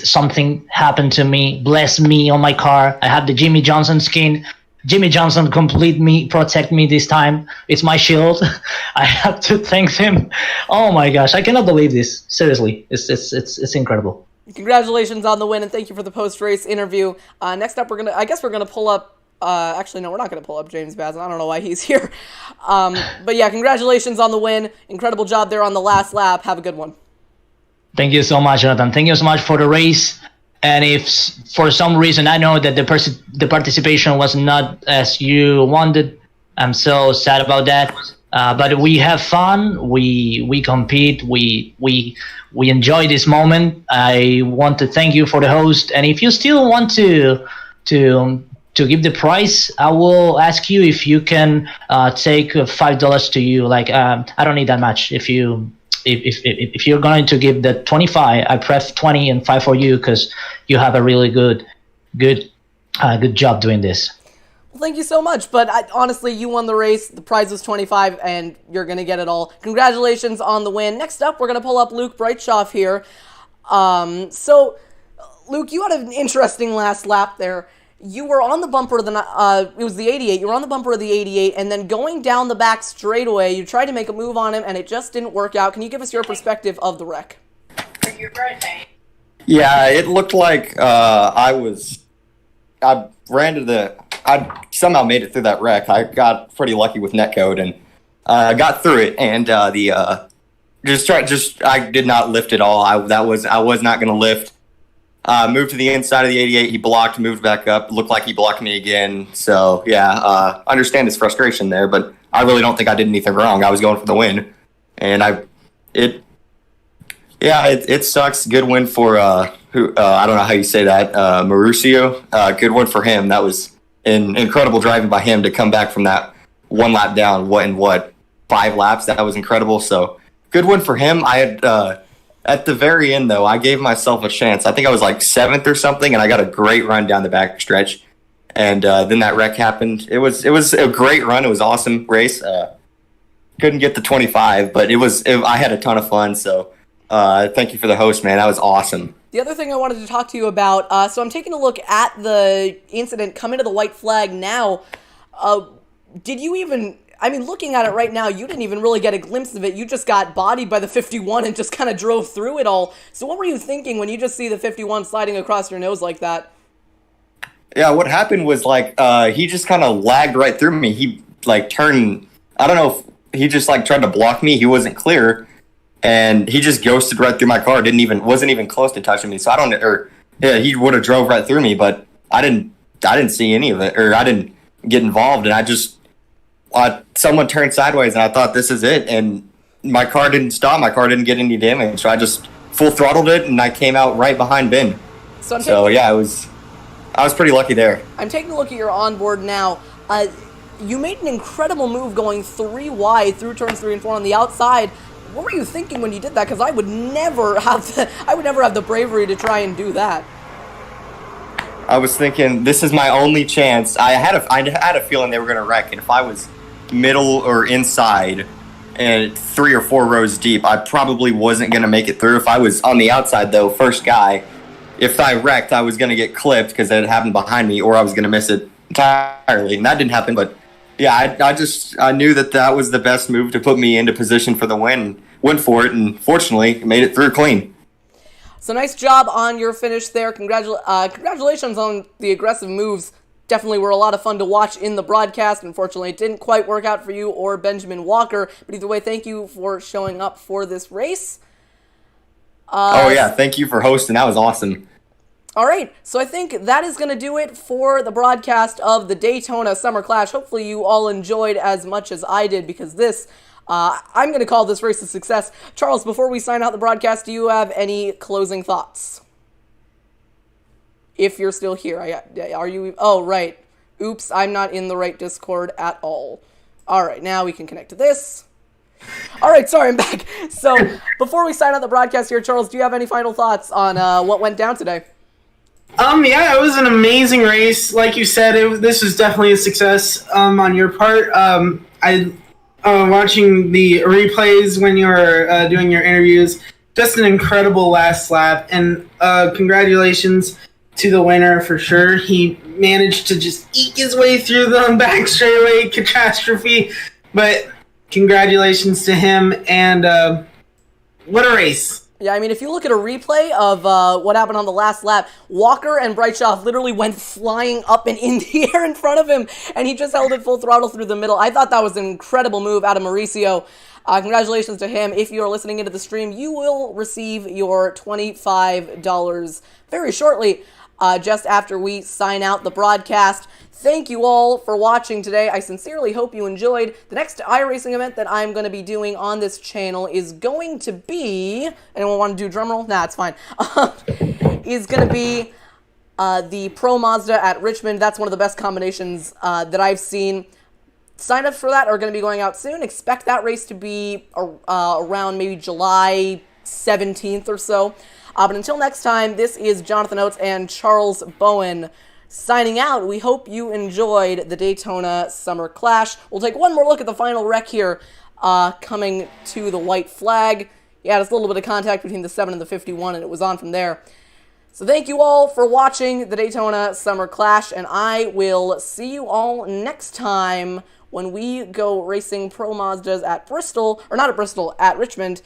something happened to me. Bless me on my car. I have the Jimmy Johnson skin. Jimmy Johnson protect me this time. It's my shield. I have to thank him. Oh my gosh, I cannot believe this. Seriously, it's incredible. Congratulations on the win, and thank you for the post-race interview. Next up, we're gonna pull up. Actually, no, we're not gonna pull up James Bazin. I don't know why he's here. But yeah, congratulations on the win. Incredible job there on the last lap. Have a good one. Thank you so much, Jonathan. Thank you so much for the race. And if for some reason I know that the participation was not as you wanted, I'm so sad about that. But we have fun. We compete. We enjoy this moment. I want to thank you for the host. And if you still want to give the prize, I will ask you if you can take $5 to you. Like I don't need that much. If you're going to give the 25, I press 20 and 5 for you because you have a really good job doing this. Well, thank you so much. But honestly, you won the race. The prize was 25, and you're going to get it all. Congratulations on the win. Next up, we're going to pull up Luke Brightshoff here. So, Luke, you had an interesting last lap there. You were on the bumper of it was the 88. You were on the bumper of the 88, and then going down the back straightaway, you tried to make a move on him, and it just didn't work out. Can you give us your perspective of the wreck? Yeah, it looked like I somehow made it through that wreck. I got pretty lucky with netcode and got through it, and I did not lift at all. I was not going to lift. Moved to the inside of the 88. He blocked, moved back up. Looked like he blocked me again. So yeah, understand his frustration there, but I really don't think I did anything wrong. I was going for the win, and it sucks. Good win for I don't know how you say that, Mauricio. Good win for him. That was an incredible driving by him to come back from that 1 lap down. 5 laps? That was incredible. So good win for him. I had. At the very end, though, I gave myself a chance. I think I was like 7th or something, and I got a great run down the back stretch. And then that wreck happened. It was a great run. It was an awesome race. Couldn't get the 25, but I had a ton of fun. So thank you for the host, man. That was awesome. The other thing I wanted to talk to you about, so I'm taking a look at the incident coming to the white flag now. Did you even I mean, looking at it right now, you didn't even really get a glimpse of it. You just got bodied by the 51 and just kind of drove through it all. So what were you thinking when you just see the 51 sliding across your nose like that? Yeah, what happened was like he just kind of lagged right through me. He like turned. I don't know if he just like tried to block me. He wasn't clear, and he just ghosted right through my car. Wasn't even close to touching me. So I don't. Or yeah, he would have drove right through me, but I didn't see any of it, or I didn't get involved, and I just. Someone turned sideways, and I thought this is it, and my car didn't stop. My car didn't get any damage, so I just full throttled it, and I came out right behind Ben. So yeah, I was pretty lucky there. I'm taking a look at your onboard now. You made an incredible move going 3 wide through turns 3 and 4 on the outside. What were you thinking when you did that? Because I would never have the bravery to try and do that. I was thinking this is my only chance. I had a feeling they were going to wreck, and if I was middle or inside and 3 or 4 rows deep, I probably wasn't going to make it through. If I was on the outside, though, first guy, if I wrecked, I was going to get clipped because it happened behind me, or I was going to miss it entirely, and that didn't happen. But yeah, I knew that was the best move to put me into position for the win. Went for it, and fortunately made it through clean. So nice job on your finish there. Congratulations on the aggressive moves. Definitely were a lot of fun to watch in the broadcast. Unfortunately, it didn't quite work out for you or Benjamin Walker. But either way, thank you for showing up for this race. Oh, yeah. Thank you for hosting. That was awesome. All right. So I think that is going to do it for the broadcast of the Daytona Summer Clash. Hopefully you all enjoyed as much as I did, because this... I'm going to call this race a success. Charles, before we sign out the broadcast, do you have any closing thoughts? If you're still here. Are you? Oh, right. Oops, I'm not in the right Discord at all. All right, now we can connect to this. All right, sorry, I'm back. So, before we sign out the broadcast here, Charles, do you have any final thoughts on what went down today? Yeah, it was an amazing race. Like you said, this was definitely a success on your part. Watching the replays when you were doing your interviews, just an incredible last lap, and congratulations to the winner for sure. He managed to just eke his way through the back straightaway catastrophe, but congratulations to him, and what a race. Yeah, I mean, if you look at a replay of what happened on the last lap, Walker and Brightshaw literally went flying up and in the air in front of him, and he just held it full throttle through the middle. I thought that was an incredible move out of Mauricio. Congratulations to him. If you are listening into the stream, you will receive your $25 very shortly, just after we sign out the broadcast. Thank you all for watching today. I sincerely hope you enjoyed. The next iRacing event that I'm going to be doing on this channel is going to be... Anyone want to do drum roll? Nah, it's fine. Is going to be the Pro Mazda at Richmond. That's one of the best combinations that I've seen. Sign-ups for that are going to be going out soon. Expect that race to be around maybe July 17th or so. But until next time, this is Jonathan Oates and Charles Bowen signing out. We hope you enjoyed the Daytona Summer Clash. We'll take one more look at the final wreck here, coming to the white flag. Yeah, there's a little bit of contact between the 7 and the 51, and it was on from there. So thank you all for watching the Daytona Summer Clash, and I will see you all next time when we go racing Pro Mazdas at Bristol, or not at Bristol, at Richmond.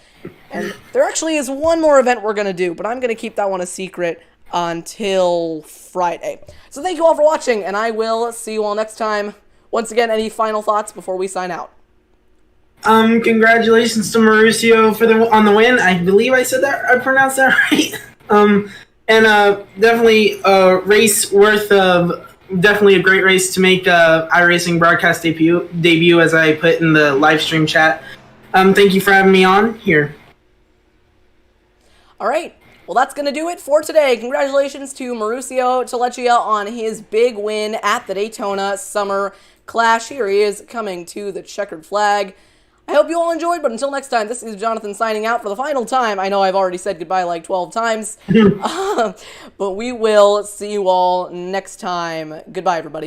And there actually is one more event we're going to do, but I'm going to keep that one a secret until Friday. So thank you all for watching, and I will see you all next time. Once again, any final thoughts before we sign out? Congratulations to Mauricio on the win. I believe I said that. I pronounced that right. Definitely a race worth of. Definitely a great race to make iRacing broadcast debut, as I put in the live stream chat. Thank you for having me on here. All right. Well, that's going to do it for today. Congratulations to Mauricio Tellechia on his big win at the Daytona Summer Clash. Here he is coming to the checkered flag. I hope you all enjoyed, but until next time, this is Jonathan signing out for the final time. I know I've already said goodbye like 12 times, but we will see you all next time. Goodbye, everybody.